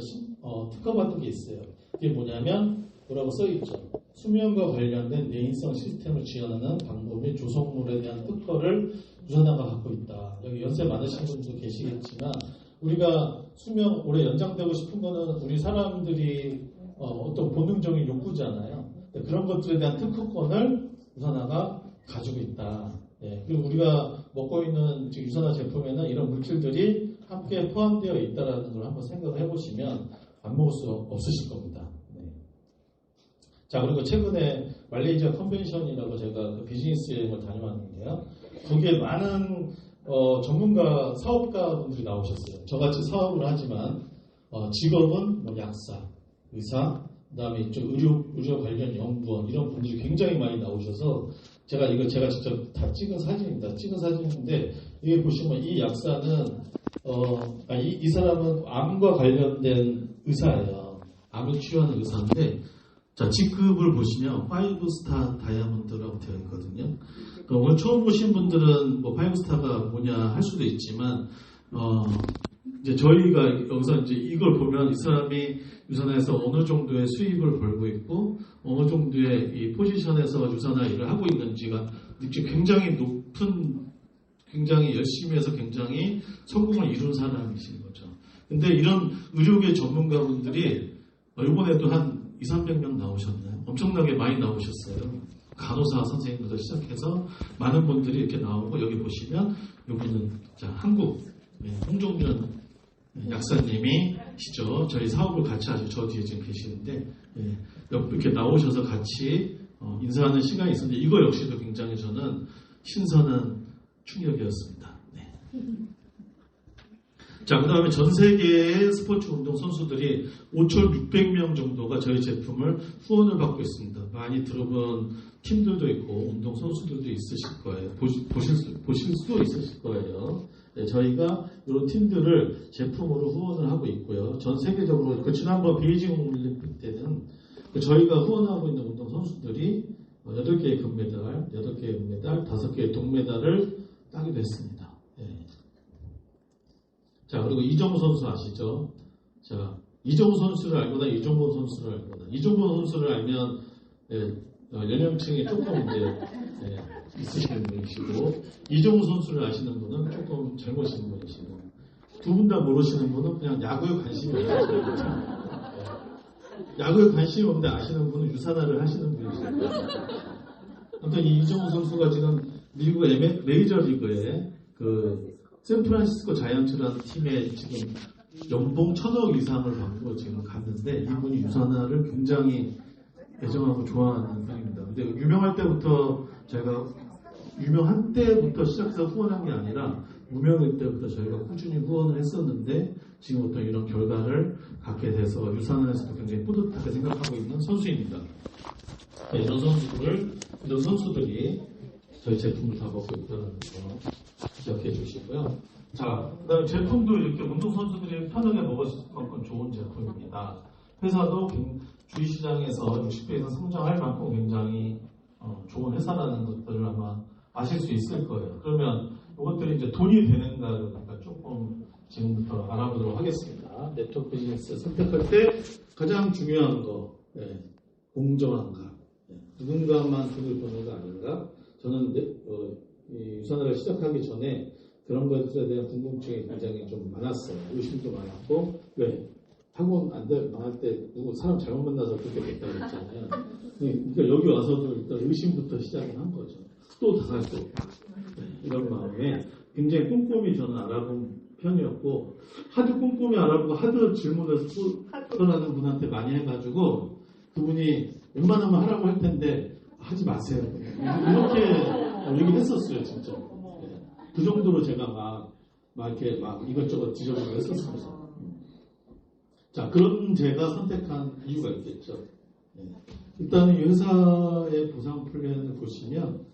특허받은 게 있어요. 그게 뭐냐면 뭐라고 써있죠. 수면과 관련된 뇌인성 시스템을 지원하는 방법 및 조성물에 대한 특허를 유산화가 갖고 있다. 여기 연세 많으신 분도 계시겠지만, 우리가 수명 오래 연장되고 싶은 거는 우리 사람들이 어떤 본능적인 욕구잖아요. 그런 것들에 대한 특허권을 유산화가 가지고 있다. 예, 그리고 우리가 먹고 있는 유산화 제품에는 이런 물질들이 함께 포함되어 있다는 걸 한번 생각을 해보시면 안 먹을 수 없으실 겁니다. 네. 자, 그리고 최근에 말레이시아 컨벤션이라고 제가 비즈니스 여행을 다녀왔는데요. 거기에 많은 전문가, 사업가 분들이 나오셨어요. 저같이 사업을 하지만 직업은 뭐 약사, 의사, 그 다음에 이쪽 의료 관련 연구원, 이런 분들이 굉장히 많이 나오셔서 제가 직접 다 찍은 사진입니다. 찍은 사진인데, 이게 보시면 이 약사는, 이 사람은 암과 관련된 의사예요. 암을 치료하는 의사인데, 자, 직급을 보시면 5스타 다이아몬드라고 되어 있거든요. 오늘 처음 보신 분들은 뭐 5스타가 뭐냐 할 수도 있지만, 이제 저희가 여기서 이제 이걸 보면 이 사람이 유산화에서 어느 정도의 수입을 벌고 있고 어느 정도의 이 포지션에서 유산화 일을 하고 있는지가 굉장히 높은, 굉장히 열심히 해서 굉장히 성공을 이룬 사람이신 거죠. 근데 이런 의료계 전문가분들이 이번에도 한 200~300명 나오셨나요? 엄청나게 많이 나오셨어요. 간호사 선생님부터 시작해서 많은 분들이 이렇게 나오고, 여기 보시면 여기는 자, 한국 홍종준 약사님이시죠. 저희 사업을 같이 하죠. 저 뒤에 지금 계시는데, 이렇게 나오셔서 같이 인사하는 시간이 있었는데, 이거 역시도 굉장히 저는 신선한 충격이었습니다. 네. 자, 그 다음에 전 세계의 스포츠 운동 선수들이 5,600명 정도가 저희 제품을 후원을 받고 있습니다. 많이 들어본 팀들도 있고 운동 선수들도 있으실 거예요. 보실 수도 있으실 거예요. 네, 저희가 이런 팀들을 제품으로 후원을 하고 있고요. 전 세계적으로 지난번 베이징 올림픽 때는 저희가 후원하고 있는 운동 선수들이 8개의 금메달, 8개의 은메달, 5개의 동메달을 따기도 했습니다. 네. 자, 그리고 이정우 선수 아시죠? 자, 이정우 선수를 알거나 이종범 선수를 알거나, 이종범 선수를 알면 연령층이 조금 이제 있으시는 분이시고, 이정우 선수를 아시는 분은 조금 젊으신 분이시고, 두 분 다 모르시는 분은 그냥 야구에 관심이 없으시는 분이죠. 야구에 관심이 없는데 아시는 분은 유산화를 하시는 분이시고, 아무튼 이 이정우 선수가 지금 미국 메이저리그에 샌프란시스코 자이언츠라는 팀에 지금 연봉 1,000억 이상을 받고 지금 갔는데, 이분이 유산화를 굉장히 애정하고 좋아하는 분입니다. 근데 유명할 때부터 유명한 때부터 시작해서 후원한 게 아니라 무명일 때부터 저희가 꾸준히 후원을 했었는데, 지금 어떤 이런 결과를 갖게 돼서 유산화에서도 굉장히 뿌듯하게 생각하고 있는 선수입니다. 이런 선수들이 저희 제품을 다 먹고 있다는 거 기억해 주시고요. 자, 그 다음에 제품도 이렇게 운동선수들이 편하게 먹을 수 있는 좋은 제품입니다. 회사도 주식시장에서 60배 이상 성장할 만큼 굉장히 좋은 회사라는 것들을 아마 아실 수 있을 거예요. 그러면 이것들이 이제 돈이 되는가를 조금 지금부터 알아보도록 하겠습니다. 네트워크 비즈니스 선택할 때 가장 중요한 거, 공정한가, 누군가만 돈을 버는 거 아닌가. 저는 유산화를 시작하기 전에 그런 것들에 대한 궁금증이 굉장히 좀 많았어요. 의심도 많았고, 왜? 학원 망할 때 사람 잘못 만나서 그렇게 됐다고 했잖아요. 그러니까 여기 와서도 일단 의심부터 시작을 한 거죠. 또 당할 수 없고, 이런 마음에 굉장히 꼼꼼히 저는 알아본 편이었고, 하도 꼼꼼히 알아보고 하도 질문을 토론하는 분한테 많이 해가지고, 그분이 웬만하면 하라고 할 텐데, 하지 마세요. 이렇게 얘기를 했었어요, 진짜. 네. 그 정도로 제가 막 이렇게 막 이것저것 지적을 했었습니다. 자, 그런 제가 선택한 이유가 있겠죠. 네. 일단은 이 회사의 보상 플랜을 보시면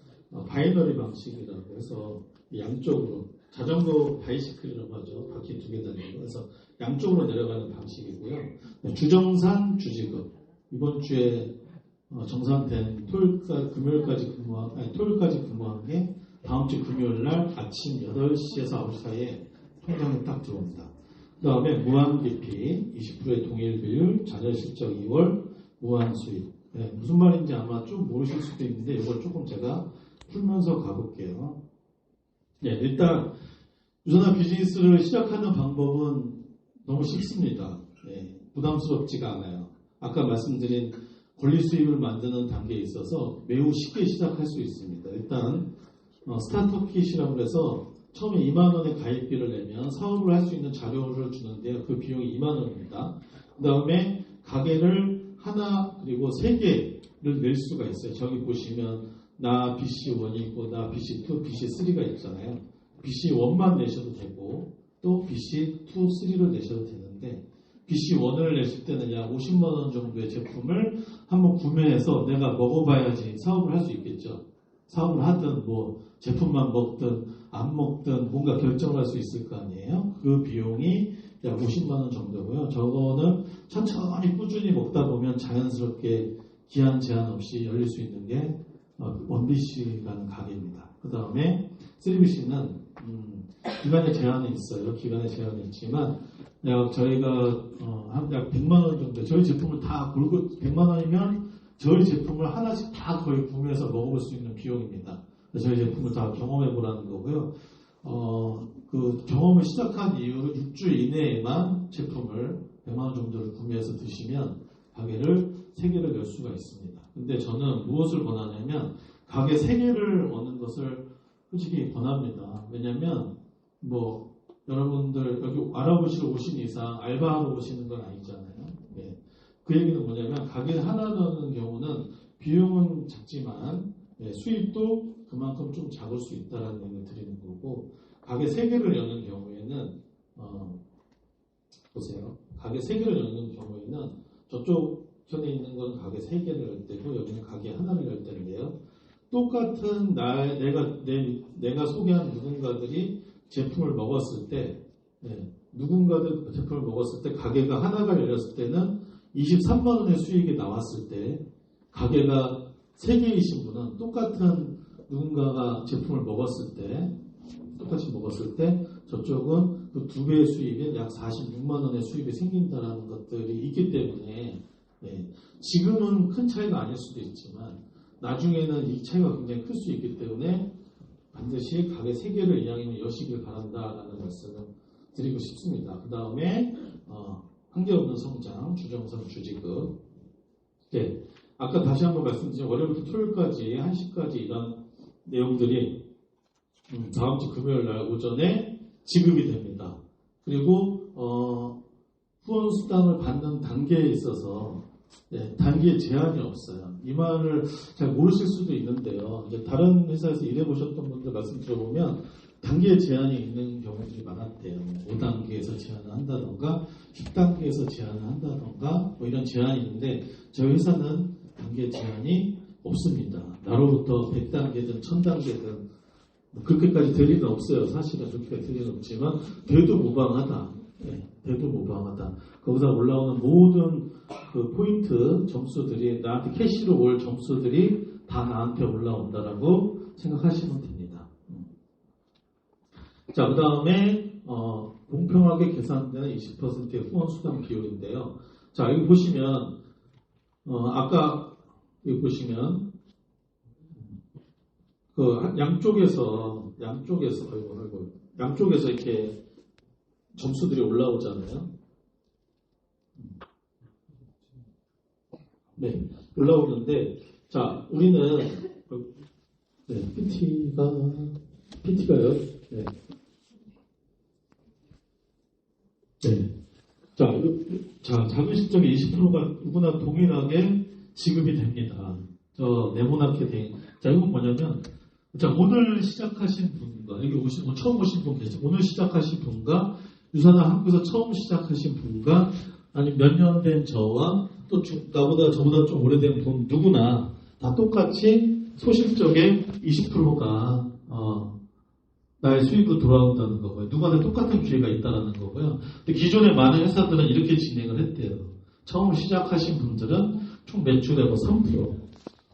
바이너리 방식이라고 해서 양쪽으로 자전거 바이시클이라고 하죠. 바퀴 2개 달리는 거. 그래서 양쪽으로 내려가는 방식이고요. 네, 주정산 주지급 이번 주에 정산된 토요일까지 근무한 게 다음 주 금요일 날 아침 8시에서 9시 사이에 통장에 딱 들어옵니다. 그 다음에 무한기피 20%의 동일 비율, 자녀실적 2월, 무한수입. 네, 무슨 말인지 아마 좀 모르실 수도 있는데 이걸 조금 제가 풀면서 가볼게요. 네, 일단 유선화 비즈니스를 시작하는 방법은 너무 쉽습니다. 네, 부담스럽지가 않아요. 아까 말씀드린 권리 수입을 만드는 단계에 있어서 매우 쉽게 시작할 수 있습니다. 일단 스타트업킷이라고 해서 처음에 2만 원의 가입비를 내면 사업을 할 수 있는 자료를 주는데요. 그 비용이 2만 원입니다. 그 다음에 가게를 하나 그리고 3개를 낼 수가 있어요. 저기 보시면 나 BC1이 있고 나 BC2, BC3가 있잖아요. BC1만 내셔도 되고 또 BC2, 3를 내셔도 되는데 BC1을 내실 때는 약 50만 원 정도의 제품을 한번 구매해서 내가 먹어봐야지 사업을 할 수 있겠죠. 사업을 하든 뭐 제품만 먹든 안 먹든 뭔가 결정할 수 있을 거 아니에요. 그 비용이 약 50만 원 정도고요. 저거는 천천히 꾸준히 먹다 보면 자연스럽게 기한 제한 없이 열릴 수 있는 게 1BC라는 가게입니다. 그 다음에 3BC는 기간의 제한이 있어요. 기간의 제한이 있지만 저희가 약 100만 원 정도 저희 제품을 다 골고 100만 원이면 저희 제품을 하나씩 다 거의 구매해서 먹어볼 수 있는 비용입니다. 저희 제품을 다 경험해 보라는 거고요. 그 경험을 시작한 이후 6주 이내에만 제품을 100만 원 정도를 구매해서 드시면 가게를 3개를 열 수가 있습니다. 근데 저는 무엇을 권하냐면 가게 3개를 얻는 것을 솔직히 권합니다. 왜냐면 뭐 여러분들 여기 알아보시러 오신 이상 알바하러 오시는 건 아니잖아요. 네. 그 얘기는 뭐냐면 가게 하나 넣는 경우는 비용은 작지만 수입도 그만큼 좀 작을 수 있다는 얘기를 드리는 거고 가게 3개를 여는 경우에는 보세요. 가게 3개를 여는 경우에는 저쪽 편에 있는 건 가게 3개를 열 때고 여기는 가게 하나를 열 때인데요. 똑같은 내가 소개한 누군가들이 제품을 먹었을 때 누군가들 제품을 먹었을 때 가게가 하나가 열렸을 때는 23만 원의 수익이 나왔을 때 가게가 3개이신 분은 똑같은 누군가가 제품을 먹었을 때 똑같이 먹었을 때 저쪽은 그 2배의 수익인 약 46만 원의 수입이 생긴다는 것들이 있기 때문에 지금은 큰 차이가 아닐 수도 있지만 나중에는 이 차이가 굉장히 클 수 있기 때문에 반드시 가게 3개를 이왕이면 여시길 바란다라는 말씀을 드리고 싶습니다. 그 다음에 한계없는 성장, 주정선 주지급. 네, 아까 다시 한번 말씀드린 월요일부터 토요일까지 1시까지 이런 내용들이 다음 주 금요일 날 오전에 지급이 됩니다. 그리고 후원 수당을 받는 단계에 있어서 단기에 제한이 없어요. 이 말을 잘 모르실 수도 있는데요. 이제 다른 회사에서 일해보셨던 분들 말씀 들어보면 단기에 제한이 있는 경우들이 많았대요. 5단계에서 제한을 한다던가 10단계에서 제한을 한다던가 뭐 이런 제한이 있는데 저희 회사는 단계 제한이 없습니다. 나로부터 100단계든 1000단계든 뭐 그렇게까지 될 일은 없어요. 사실은 그렇게까지 될 일은 없지만 돼도 무방하다. 돼도 무방하다. 거기서 올라오는 모든 그 포인트 점수들이 나한테 캐시로 올 점수들이 다 나한테 올라온다라고 생각하시면 됩니다. 자, 그 다음에 공평하게 계산되는 20%의 후원 수당 비율인데요. 자, 여기 보시면 아까 여기 보시면 그 양쪽에서 이렇게 점수들이 올라오잖아요. 네, 올라오는데, 자, 우리는, PT가요? 네. 자, 작은 실적의 20%가 누구나 동일하게 지급이 됩니다. 저 네모나게 자, 이건 뭐냐면, 자, 오늘 시작하신 분과, 여기 처음 오신 분 계시죠? 오늘 시작하신 분과, 유산을 한국에서 처음 시작하신 분과, 아니 몇 년 된 저와 또 저보다 좀 오래된 분 누구나 다 똑같이 소실적의 20%가 나의 수익으로 돌아온다는 거고요. 누구나 똑같은 기회가 있다는 거고요. 근데 기존의 많은 회사들은 이렇게 진행을 했대요. 처음 시작하신 분들은 총 매출의 3%,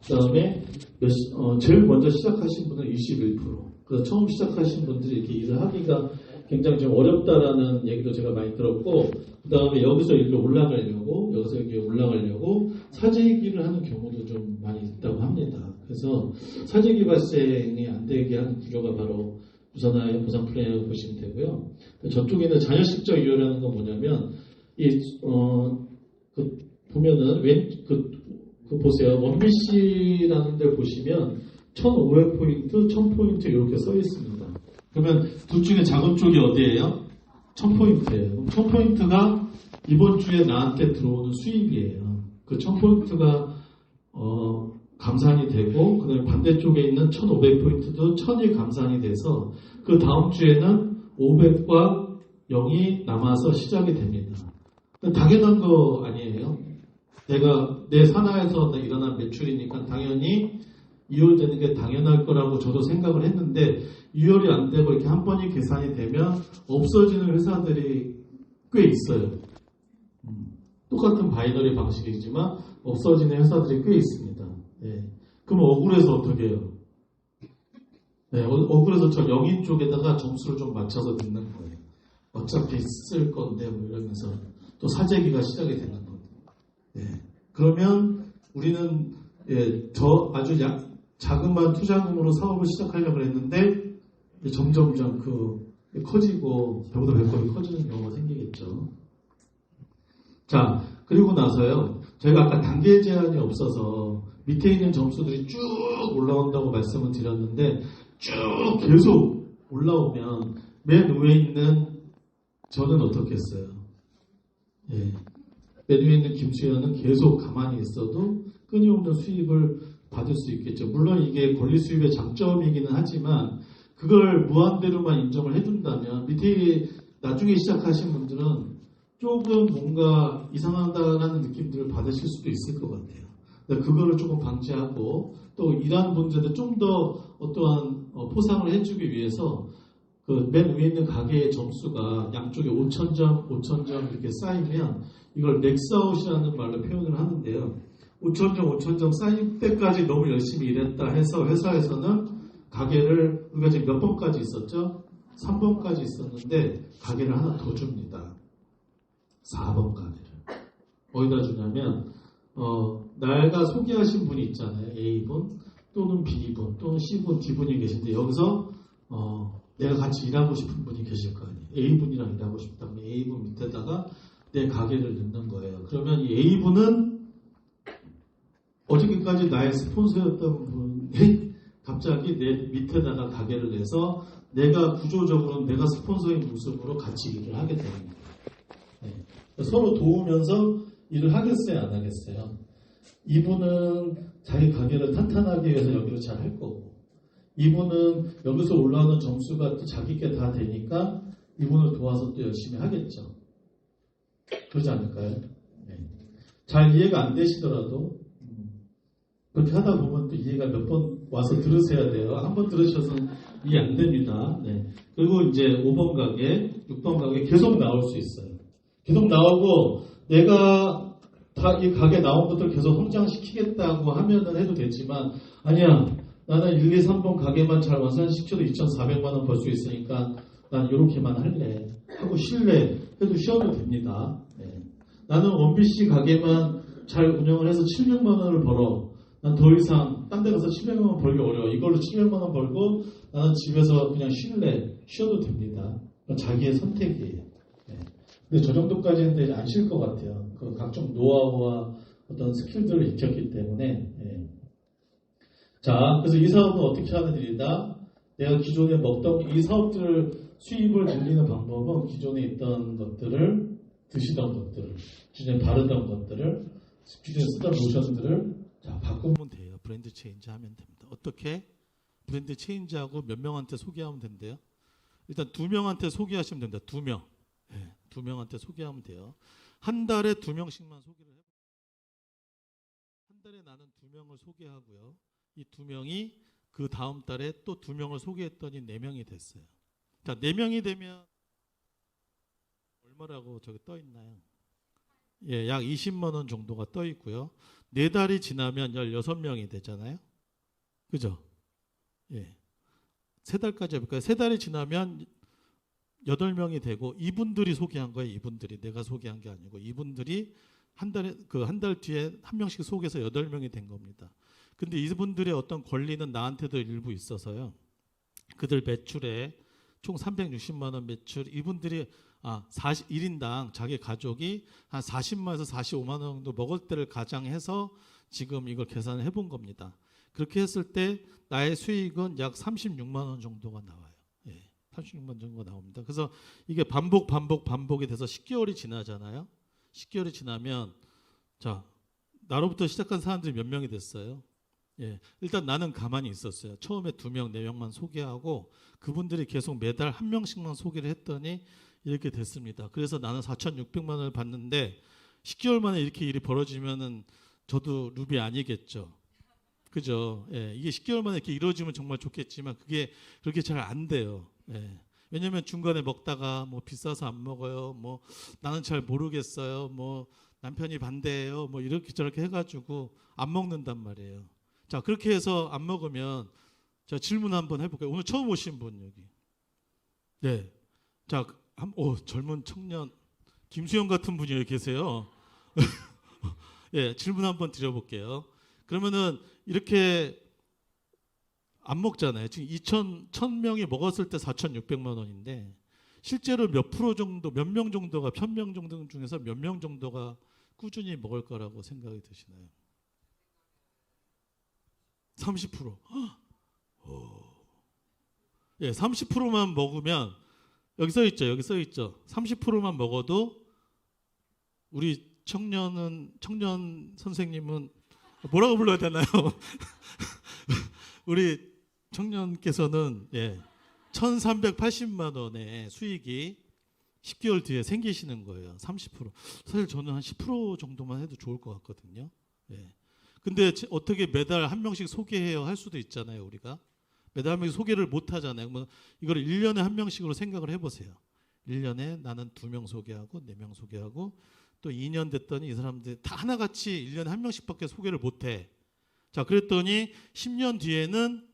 그 다음에 제일 먼저 시작하신 분은 21%. 그래서 처음 시작하신 분들이 이렇게 일을 하기가 굉장히 좀 어렵다라는 얘기도 제가 많이 들었고, 그 다음에 여기서 일로 올라가려고, 여기서 여기 올라가려고 사재기를 하는 경우도 좀 많이 있다고 합니다. 그래서 사재기 발생이 안 되게 하는 구조가 바로 유산화의 보상 플랜이라고 보시면 되고요. 저쪽에는 자녀식적 이유라는 건 뭐냐면, 보면은, 보세요. 원비씨라는 데 보시면 1,500포인트, 1,000포인트 이렇게 써 있습니다. 그러면 둘 중에 작은 쪽이 어디예요? 1,000포인트예요. 그럼 1,000포인트가 이번 주에 나한테 들어오는 수익이에요. 그 1,000포인트가 감산이 되고, 그 다음에 반대쪽에 있는 1,500포인트도 1,000이 감산이 돼서 그 다음 주에는 500과 0이 남아서 시작이 됩니다. 당연한 거 아니에요. 내 산하에서 일어난 매출이니까 당연히 이월되는 게 당연할 거라고 저도 생각을 했는데, 이월이 안 되고 이렇게 한 번이 계산이 되면 없어지는 회사들이 꽤 있어요. 똑같은 바이너리 방식이지만 없어지는 회사들이 꽤 있습니다. 네. 그럼 억울해서 어떻게 해요? 네, 억울해서 저 영인 쪽에다가 점수를 좀 맞춰서 넣는 거예요. 어차피 쓸 건데 뭐 이러면서 또 사재기가 시작이 되는 거예요. 네. 그러면 우리는 아주 자그마한 투자금으로 사업을 시작하려고 했는데 점점점 커지고 배보다 배꼽이 커지는 경우가 생기겠죠. 자, 그리고 나서요. 저희가 아까 단계 제한이 없어서 밑에 있는 점수들이 쭉 올라온다고 말씀을 드렸는데, 쭉 계속 올라오면 맨 위에 있는 저는 어떻게 했어요? 예. 맨 위에 있는 김수현은 계속 가만히 있어도 끊임없는 수입을 받을 수 있겠죠. 물론 이게 권리 수입의 장점이기는 하지만 그걸 무한대로만 인정을 해준다면 밑에 나중에 시작하신 분들은 조금 뭔가 이상하다라는 느낌들을 받으실 수도 있을 것 같아요. 그거를 조금 방지하고 또 일하는 분들한테 좀 더 어떠한 포상을 해주기 위해서 그 맨 위에 있는 가게의 점수가 양쪽에 5,000점, 5,000점 이렇게 쌓이면 이걸 맥스아웃이라는 말로 표현을 하는데요. 5,000점, 5,000점 쌓일 때까지 너무 열심히 일했다 해서 회사에서는 가게를 우리가 지금 몇 번까지 있었죠? 3번까지 있었는데 가게를 하나 더 줍니다. 4번 가게를. 어디다 주냐면 내가 소개하신 분이 있잖아요. A분 또는 B분 또는 C분, D분이 계신데 여기서 내가 같이 일하고 싶은 분이 계실 거 아니에요. A분이랑 일하고 싶다면 A분 밑에다가 내 가게를 넣는 거예요. 그러면 이 A분은 어저께까지 나의 스폰서였던 분이 갑자기 내 밑에다가 가게를 내서 내가 구조적으로 내가 스폰서의 모습으로 같이 일을 하게 됩니다. 네. 서로 도우면서 일을 하겠어요, 안 하겠어요? 이분은 자기 가게를 탄탄하게 해서 여기로 잘 할 거고, 이분은 여기서 올라오는 점수가 또 자기께 다 되니까 이분을 도와서 또 열심히 하겠죠. 그러지 않을까요? 네. 잘 이해가 안 되시더라도 그렇게 하다 보면 또 이해가 몇 번 와서 들으셔야 돼요. 한 번 들으셔서는 이해 안 됩니다. 네. 그리고 이제 5번 가게, 6번 가게 계속 나올 수 있어요. 계속 나오고 내가 다 이 가게 나온 것들 계속 성장시키겠다고 하면은 해도 되지만, 아니야, 나는 1, 2, 3번 가게만 잘 완산시켜도 2,400만 원 벌 수 있으니까 난 이렇게만 할래 하고 쉴래 해도 쉬어도 됩니다. 네. 나는 원비씨 가게만 잘 운영을 해서 700만 원을 벌어. 난 더 이상 딴 데 가서 700만 원 벌기 어려워. 이걸로 700만 원 벌고 나는 집에서 그냥 쉴래. 쉬어도 됩니다. 자기의 선택이에요. 네. 근데 저 정도까지 했는데 안 쉴 것 같아요. 그 각종 노하우와 어떤 스킬들을 익혔기 때문에. 네. 자, 그래서 이 사업은 어떻게 하는 일이다? 내가 기존에 먹던 이 사업들을 수입을 늘리는 방법은 기존에 있던 것들을 드시던 것들을, 기존에 바르던 것들을, 기존에 쓰던 로션들을 자, 바꾸면 돼요. 브랜드 체인지 하면 됩니다. 어떻게? 브랜드 체인지하고 몇 명한테 소개하면 된대요? 일단 2명한테 소개하시면 됩니다. 2명. 네, 2명한테 소개하면 돼요. 한 달에 2명씩만 소개를 해요. 한 달에 나는 2명을 소개하고요. 이 2명이 그 다음 달에 또 2명을 소개했더니 4명이 됐어요. 자, 4명이 되면 얼마라고 저기 떠 있나요? 예, 약 20만 원 정도가 떠 있고요. 4달이 지나면 16명이 되잖아요. 그죠? 예. 3달까지 해볼까요? 3달이 지나면 8명이 되고, 이분들이 소개한 거예요. 이분들이. 내가 소개한 게 아니고, 이분들이 한 달 뒤에 한 명씩 소개해서 8명이 된 겁니다. 근데 이분들의 어떤 권리는 나한테도 일부 있어서요. 그들 매출에 총 360만 원 매출, 이분들이 1인당 자기 가족이 한 40만에서 45만 원 정도 먹을 때를 가정해서 지금 이걸 계산을 해본 겁니다. 그렇게 했을 때 나의 수익은 약 36만 원 정도가 나와요. 예, 36만 원 정도가 나옵니다. 그래서 이게 반복이 돼서 10개월이 지나잖아요. 10개월이 지나면 자, 나로부터 시작한 사람들이 몇 명이 됐어요? 예, 일단 나는 가만히 있었어요. 처음에 2명, 4명만 소개하고 그분들이 계속 매달 1명씩만 소개를 했더니 이렇게 됐습니다. 그래서 나는 4,600만 원을 받는데 10개월 만에 이렇게 일이 벌어지면은 저도 룹이 아니겠죠. 그죠? 예, 이게 10개월 만에 이렇게 이루어지면 정말 좋겠지만 그게 그렇게 잘 안 돼요. 예. 왜냐면 중간에 먹다가 뭐 비싸서 안 먹어요. 뭐 나는 잘 모르겠어요. 뭐 남편이 반대해요. 뭐 이렇게 저렇게 해가지고 안 먹는단 말이에요. 자, 그렇게 해서 안 먹으면 자, 질문 한번 해볼게요. 오늘 처음 오신 분 여기. 네. 자, 젊은 청년 김수영 같은 분이 여기 계세요. 예, 질문 한번 드려볼게요. 그러면은 이렇게 안 먹잖아요. 지금 1,000명이 먹었을 때 4,600만 원인데 실제로 몇 프로 정도, 몇 명 정도가 1,000명 정도 중에서 몇 명 정도가 꾸준히 먹을 거라고 생각이 드시나요? 30%. 예, 30%만 먹으면 여기 써 있죠. 30%만 먹어도 우리 청년 선생님은 뭐라고 불러야 되나요? 우리 청년께서는 1,380만 원의 수익이 10개월 뒤에 생기시는 거예요. 30%. 사실 저는 한 10% 정도만 해도 좋을 것 같거든요. 예. 근데 어떻게 매달 한 명씩 소개해요 할 수도 있잖아요, 우리가. 매달 한 명씩 소개를 못 하잖아요. 그러면 이걸 1년에 한 명씩으로 생각을 해보세요. 1년에 나는 2명 소개하고 4명 소개하고 또 2년 됐더니 이 사람들 다 하나같이 1년에 한 명씩밖에 소개를 못 해. 자, 그랬더니 10년 뒤에는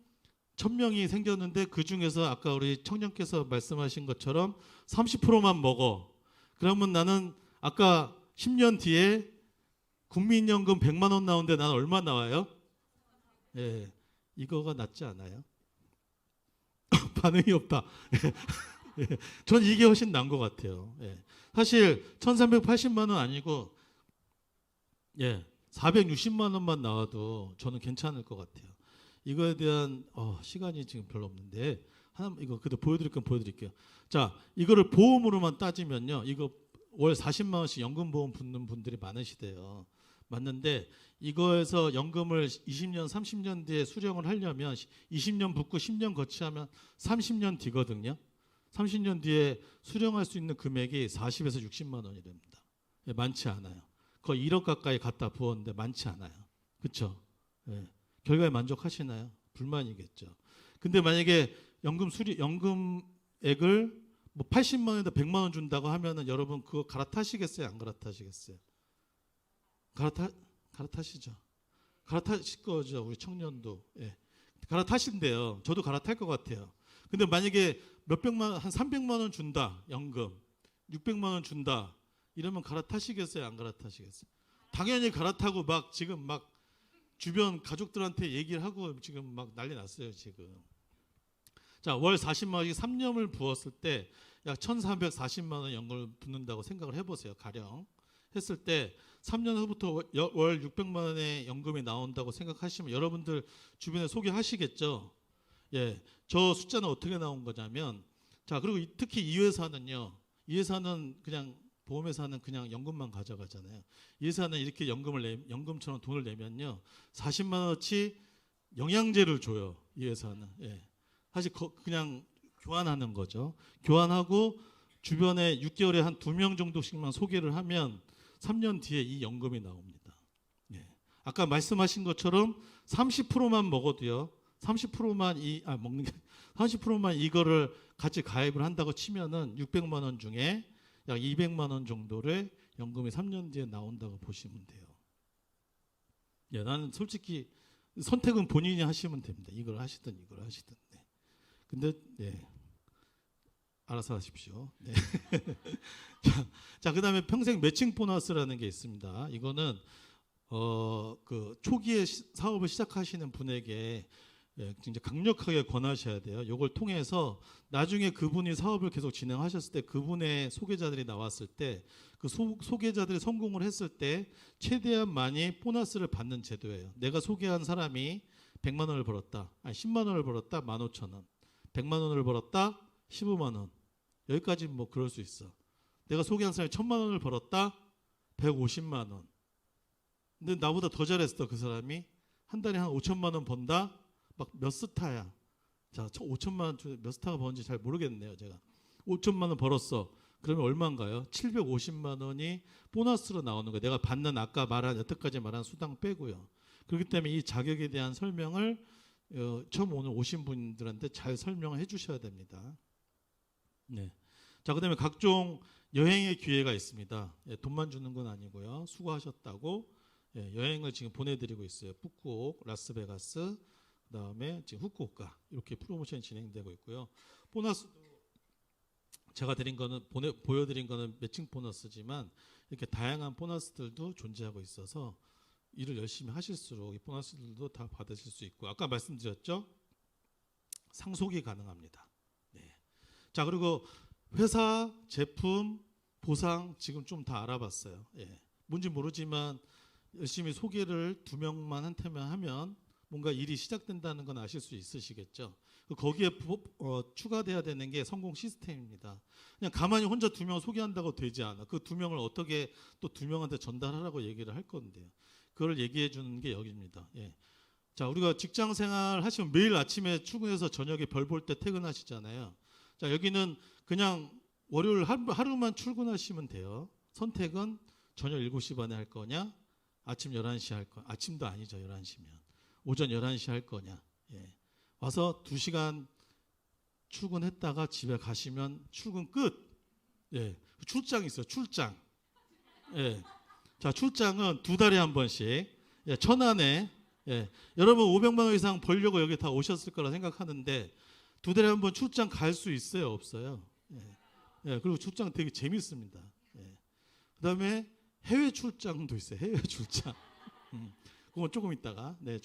1,000명이 생겼는데 그 중에서 아까 우리 청년께서 말씀하신 것처럼 30%만 먹어. 그러면 나는 아까 10년 뒤에 국민연금 100만 원 나오는데 나는 얼마 나와요? 예, 이거가 낫지 않아요? 반응이 없다. 예, 전 이게 훨씬 나은 것 같아요. 예. 사실 1,380만 원 아니고 460만 원만 나와도 저는 괜찮을 것 같아요. 이거에 대한 시간이 지금 별로 없는데 이거 그래도 보여드릴 건 보여드릴게요. 자, 이거를 보험으로만 따지면요, 이거 월 40만 원씩 연금보험 붙는 분들이 많으시대요. 맞는데 이거에서 연금을 20년, 30년 뒤에 수령을 하려면 20년 붙고 10년 거치하면 30년 뒤거든요. 30년 뒤에 수령할 수 있는 금액이 40에서 60만 원이 됩니다. 예, 많지 않아요. 거의 1억 가까이 갖다 부었는데 많지 않아요. 그렇죠? 예. 결과에 만족하시나요? 불만이겠죠. 근데 만약에 연금액을 뭐 80만 원에다 100만 원 준다고 하면은 여러분 그거 갈아타시겠어요? 안 갈아타시겠어요? 갈아타시죠. 갈아타실 거죠, 우리 청년도. 예. 갈아타신대요. 저도 갈아탈 것 같아요. 근데 만약에 한 300만 원 준다, 연금. 600만 원 준다. 이러면 갈아타시겠어요? 안 갈아타시겠어요? 당연히 갈아타고 지금 주변 가족들한테 얘기를 하고 지금 난리 났어요, 지금. 자, 월 40만 원씩 3년을 부었을 때 약 1,440만 원 연금을 붓는다고 생각을 해보세요, 가령. 했을 때 3년 후부터 월 600만 원의 연금이 나온다고 생각하시면 여러분들 주변에 소개하시겠죠? 예, 저 숫자는 어떻게 나온 거냐면, 자, 그리고 특히 이 회사는 그냥 보험회사는 그냥 연금만 가져가잖아요. 이 회사는 이렇게 연금처럼 돈을 내면요. 40만 원어치 영양제를 줘요. 이 회사는. 예. 사실 그냥 교환하는 거죠. 교환하고 주변에 6개월에 한 2명 정도씩만 소개를 하면 3년 뒤에 이 연금이 나옵니다. 예. 아까 말씀하신 것처럼 30%만 먹어도요. 30%만 30%만 이거를 같이 가입을 한다고 치면은 600만 원 중에 약 200만 원 정도의 연금이 3년 뒤에 나온다고 보시면 돼요. 예, 나는 솔직히 선택은 본인이 하시면 됩니다. 이걸 하시든 이걸 하시든. 네. 근데 예. 알아서 하십시오. 네. 자, 그다음에 평생 매칭 보너스라는 게 있습니다. 이거는 그 초기에 사업을 시작하시는 분에게 예, 진짜 강력하게 권하셔야 돼요. 이걸 통해서 나중에 그분이 사업을 계속 진행하셨을 때 그분의 소개자들이 나왔을 때 그 소개자들이 성공을 했을 때 최대한 많이 보너스를 받는 제도예요. 내가 소개한 사람이 100만 원을 벌었다. 아니 10만 원을 벌었다. 15,000원. 100만 원을 벌었다. 15만 원. 여기까지 뭐 그럴 수 있어. 내가 소개한 사람이 1000만 원을 벌었다. 150만 원. 근데 나보다 더 잘했어. 그 사람이 한 달에 한 5천만 원 번다. 막 몇 스타야. 자, 5천만 원 몇 스타가 버는지 잘 모르겠네요, 제가. 5천만 원 벌었어. 그러면 얼마인가요? 750만 원이 보너스로 나오는 거예요. 내가 받는 아까 말한 여태까지 말한 수당 빼고요. 그렇기 때문에 이 자격에 대한 설명을 처음 오늘 오신 분들한테 잘 설명을 해 주셔야 됩니다. 네. 자, 그다음에 각종 여행의 기회가 있습니다. 예, 돈만 주는 건 아니고요. 수고하셨다고 예, 여행을 지금 보내드리고 있어요. 푸꾸옥, 라스베가스, 그다음에 지금 후쿠오카 이렇게 프로모션이 진행되고 있고요. 보너스도 제가 보여드린 거는 매칭 보너스지만 이렇게 다양한 보너스들도 존재하고 있어서 일을 열심히 하실수록 이 보너스들도 다 받으실 수 있고 아까 말씀드렸죠? 상속이 가능합니다. 네. 자, 그리고 회사, 제품, 보상 지금 좀 다 알아봤어요. 예. 뭔지 모르지만 열심히 소개를 2명만 한테만 하면 뭔가 일이 시작된다는 건 아실 수 있으시겠죠. 거기에 추가돼야 되는 게 성공 시스템입니다. 그냥 가만히 혼자 2명 소개한다고 되지 않아. 그 2명을 어떻게 또 2명한테 전달하라고 얘기를 할 건데요. 그걸 얘기해 주는 게 여기입니다. 예. 자, 우리가 직장 생활 하시면 매일 아침에 출근해서 저녁에 별 볼 때 퇴근하시잖아요. 자, 여기는 그냥 월요일 하루만 출근하시면 돼요. 선택은 저녁 7시 반에 할 거냐, 아침 11시 할 거냐. 아침도 아니죠, 11시면. 오전 11시 할 거냐. 예. 와서 2시간 출근했다가 집에 가시면 출근 끝. 예. 출장 있어요, 출장. 예. 자, 출장은 2달에 한 번씩. 예. 천안에. 예. 여러분 500만 원 이상 벌려고 여기 다 오셨을 거라 생각하는데 2달에 한 번 출장 갈 수 있어요, 없어요? 예. 예. 그리고 출장 되게 재밌습니다. 예. 그다음에 해외 출장도 있어요. 해외 출장. 그건 조금 있다가. 네,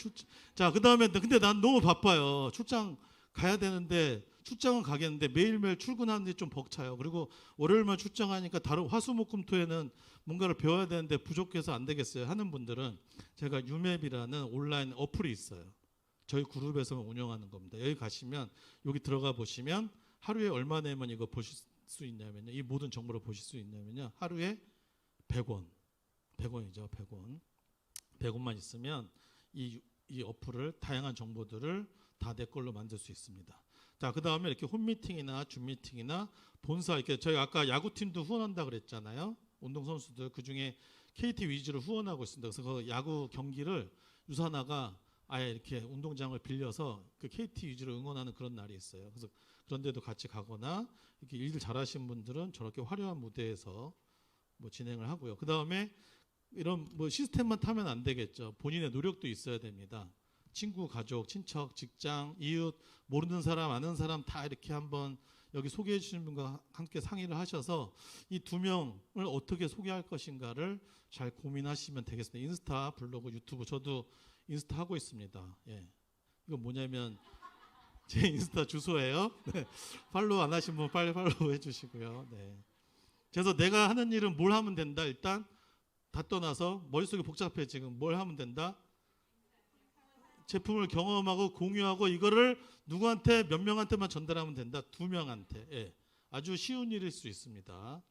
자, 그다음에 근데 난 너무 바빠요. 출장 가야 되는데 출장은 가겠는데 매일매일 출근하는데 좀 벅차요. 그리고 월요일만 출장하니까 다른 화수목금토에는 뭔가를 배워야 되는데 부족해서 안 되겠어요 하는 분들은 제가 유맵이라는 온라인 어플이 있어요. 저희 그룹에서 운영하는 겁니다. 여기 가시면 여기 들어가 보시면 하루에 얼마 내면 이거 보실 수 있냐면요. 이 모든 정보를 보실 수 있냐면요. 하루에 100원. 100원이죠. 100원. 100원만 있으면 이 어플을 다양한 정보들을 다 내 걸로 만들 수 있습니다. 자, 그다음에 이렇게 홈미팅이나 줌미팅이나 본사 이렇게 저희 아까 야구팀도 후원한다 그랬잖아요. 운동선수들 그중에 KT 위주로 후원하고 있습니다. 그래서 그 야구 경기를 유산하가 아예 이렇게 운동장을 빌려서 그 KT 위주로 응원하는 그런 날이 있어요. 그래서 그런 데도 같이 가거나 이렇게 일들 잘하신 분들은 저렇게 화려한 무대에서 뭐 진행을 하고요. 그다음에 이런 뭐 시스템만 타면 안 되겠죠. 본인의 노력도 있어야 됩니다. 친구, 가족, 친척, 직장, 이웃, 모르는 사람, 아는 사람 다 이렇게 한번 여기 소개해 주시는 분과 함께 상의를 하셔서 이 2명을 어떻게 소개할 것인가를 잘 고민하시면 되겠습니다. 인스타, 블로그, 유튜브 저도 인스타 하고 있습니다. 예. 이거 뭐냐면 제 인스타 주소예요. 네. 팔로우 안 하신 분 빨리 팔로우 해주시고요. 네. 그래서 내가 하는 일은 뭘 하면 된다. 일단 다 떠나서 머릿속이 복잡해 지금 뭘 하면 된다. 제품을 경험하고 공유하고 이거를 누구한테 몇 명한테만 전달하면 된다. 2명한테. 예. 아주 쉬운 일일 수 있습니다.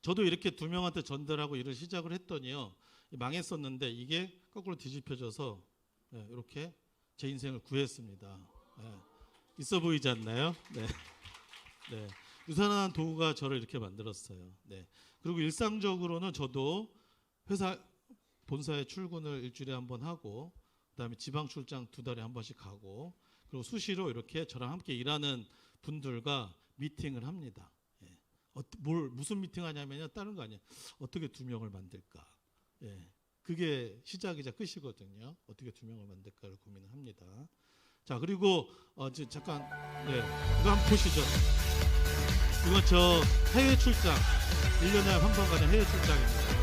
저도 이렇게 두 명한테 전달하고 일을 시작을 했더니요. 망했었는데 이게 거꾸로 뒤집혀져서 이렇게 제 인생을 구했습니다. 있어 보이지 않나요? 네. 네. 유산한 도구가 저를 이렇게 만들었어요. 네. 그리고 일상적으로는 저도 회사 본사에 출근을 일주일에 한 번 하고 그다음에 지방 출장 2달에 한 번씩 가고 그리고 수시로 이렇게 저랑 함께 일하는 분들과 미팅을 합니다. 예. 무슨 미팅 하냐면요. 다른 거 아니에요. 어떻게 2명을 만들까. 예. 그게 시작이자 끝이거든요. 어떻게 2명을 만들까를 고민을 합니다. 자, 그리고 잠깐 네. 이거 한번 보시죠. 이건 저 해외 출장 1년에 한 번 가는 해외 출장입니다.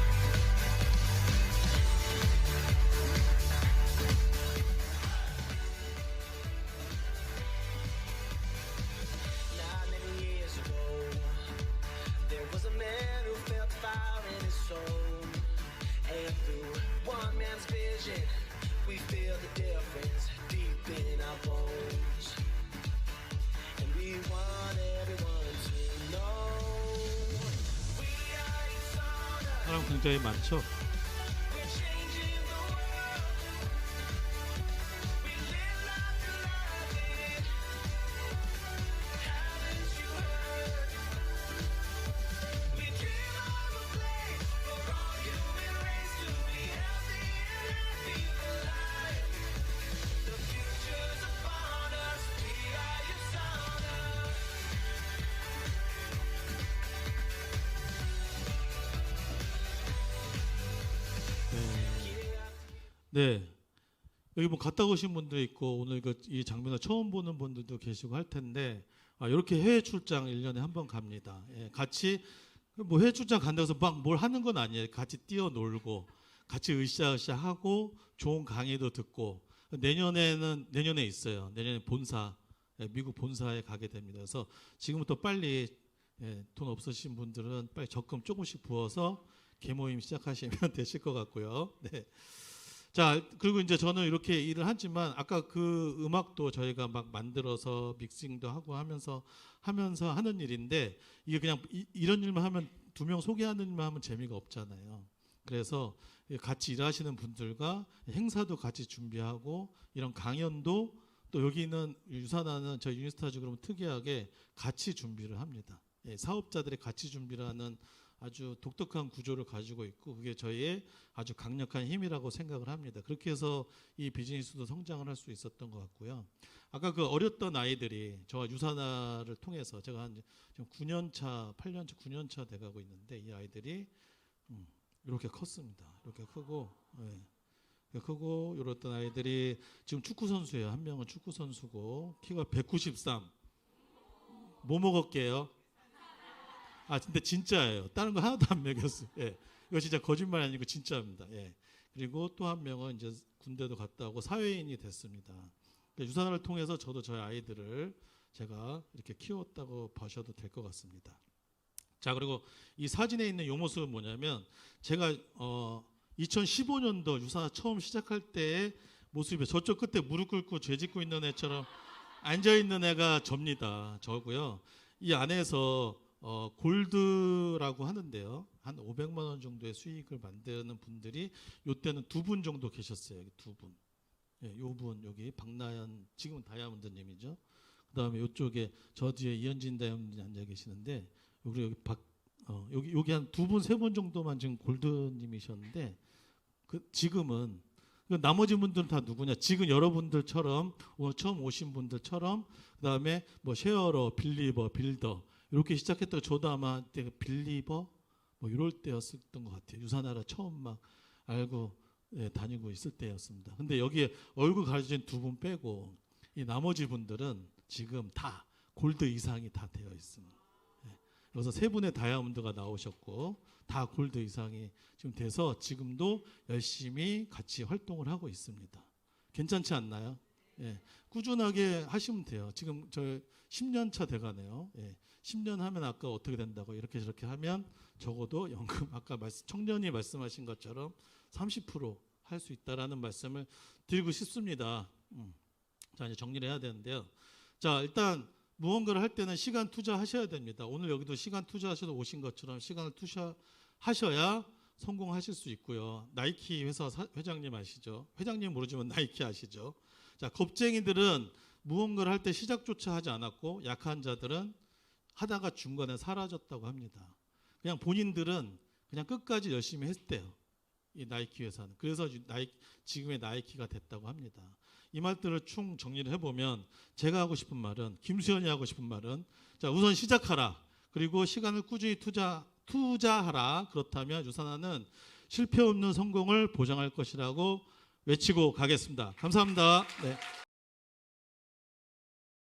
And through one man's vision, we feel the difference deep in our bones. And we want everyone to know we are Usana. 사람 굉장히 많죠? We're changing the world. We live life to love it. Haven't you heard? We dream of a place for all human race to be healthy and happy for life. The future's upon us. We are Usana. 네. 여기 뭐 갔다 오신 분도 있고 오늘 이 장면을 처음 보는 분들도 계시고 할 텐데 이렇게 해외 출장 1년에 한 번 갑니다. 예, 같이 뭐 해외 출장 간다고 해서 막 뭘 하는 건 아니에요. 같이 뛰어놀고 같이 으쌰으쌰 하고 좋은 강의도 듣고 내년에 있어요. 내년에 본사 미국 본사에 가게 됩니다. 그래서 지금부터 빨리 돈 없으신 분들은 빨리 적금 조금씩 부어서 개모임 시작하시면 되실 것 같고요. 네. 자, 그리고 이제 저는 이렇게 일을 하지만 아까 그 음악도 저희가 막 만들어서 믹싱도 하고 하면서 하는 일인데 이게 그냥 이런 일만 하면 2명 소개하는 일만 하면 재미가 없잖아요. 그래서 같이 일하시는 분들과 행사도 같이 준비하고 이런 강연도 또 여기는 유산하는 저희 유니스타즈 그러면 특이하게 같이 준비를 합니다. 사업자들이 같이 준비를 하는 아주 독특한 구조를 가지고 있고 그게 저희의 아주 강력한 힘이라고 생각을 합니다. 그렇게 해서 이 비즈니스도 성장을 할 수 있었던 것 같고요. 아까 그 어렸던 아이들이 저와 유산화를 통해서 제가 한 지금 9년차, 8년차, 9년차 돼가고 있는데 이 아이들이 이렇게 컸습니다. 이렇게 크고 크고 이랬던 아이들이 지금 축구 선수예요. 한 명은 축구 선수고 키가 193. 뭐 먹을게요? 근데 진짜예요. 다른 거 하나도 안 먹였어요. 예. 이거 진짜 거짓말 아니고 진짜입니다. 예. 그리고 또 한 명은 이제 군대도 갔다 오고 사회인이 됐습니다. 그러니까 유산화를 통해서 저도 저희 아이들을 제가 이렇게 키웠다고 보셔도 될 것 같습니다. 자, 그리고 이 사진에 있는 이 모습은 뭐냐면 제가 2015년도 유산화 처음 시작할 때의 모습이 저쪽 끝에 무릎 꿇고 죄 짓고 있는 애처럼 앉아 있는 애가 접니다. 저고요. 이 안에서 골드라고 하는데요. 한 500만 원 정도의 수익을 만드는 분들이 요때는 2분 정도 계셨어요. 2분. 예, 요분 여기 박나연 지금은 다이아몬드님이죠. 그다음에 요쪽에 저 뒤에 이현진 다이아몬드님 앉아 계시는데 여기 여기 한 2분 3분 정도만 지금 골드님이셨는데 지금은 나머지 분들은 다 누구냐? 지금 여러분들처럼 오늘 처음 오신 분들처럼 그다음에 뭐 쉐어러, 빌리버, 빌더 이렇게 시작했다가 저도 아마 그때 빌리버 뭐 이럴 때였었던 것 같아요. 유산하라 처음 막 알고 다니고 있을 때였습니다. 근데 여기에 얼굴 가려진 2분 빼고 이 나머지 분들은 지금 다 골드 이상이 다 되어 있습니다. 여기서 3분의 다이아몬드가 나오셨고 다 골드 이상이 지금 돼서 지금도 열심히 같이 활동을 하고 있습니다. 괜찮지 않나요? 예, 꾸준하게 하시면 돼요. 지금 저 10년 차 돼가네요. 예, 10년 하면 아까 어떻게 된다고 이렇게 저렇게 하면 적어도 연금 아까 청년이 말씀하신 것처럼 30% 할 수 있다라는 말씀을 드리고 싶습니다. 자, 이제 정리를 해야 되는데요. 자, 일단 무언가를 할 때는 시간 투자하셔야 됩니다. 오늘 여기도 시간 투자하셔서 오신 것처럼 시간을 투자하셔야 성공하실 수 있고요. 나이키 회사 회장님 아시죠? 회장님 모르지만 나이키 아시죠? 자, 겁쟁이들은 무언가를 할 때 시작조차 하지 않았고 약한 자들은 하다가 중간에 사라졌다고 합니다. 그냥 본인들은 그냥 끝까지 열심히 했대요. 이 나이키 회사는. 그래서 지금의 나이키가 됐다고 합니다. 이 말들을 총 정리를 해보면 제가 하고 싶은 말은, 김수현이 하고 싶은 말은, 자, 우선 시작하라. 그리고 시간을 꾸준히 투자하라. 그렇다면 유산화는 실패 없는 성공을 보장할 것이라고 외치고 가겠습니다. 감사합니다. 네.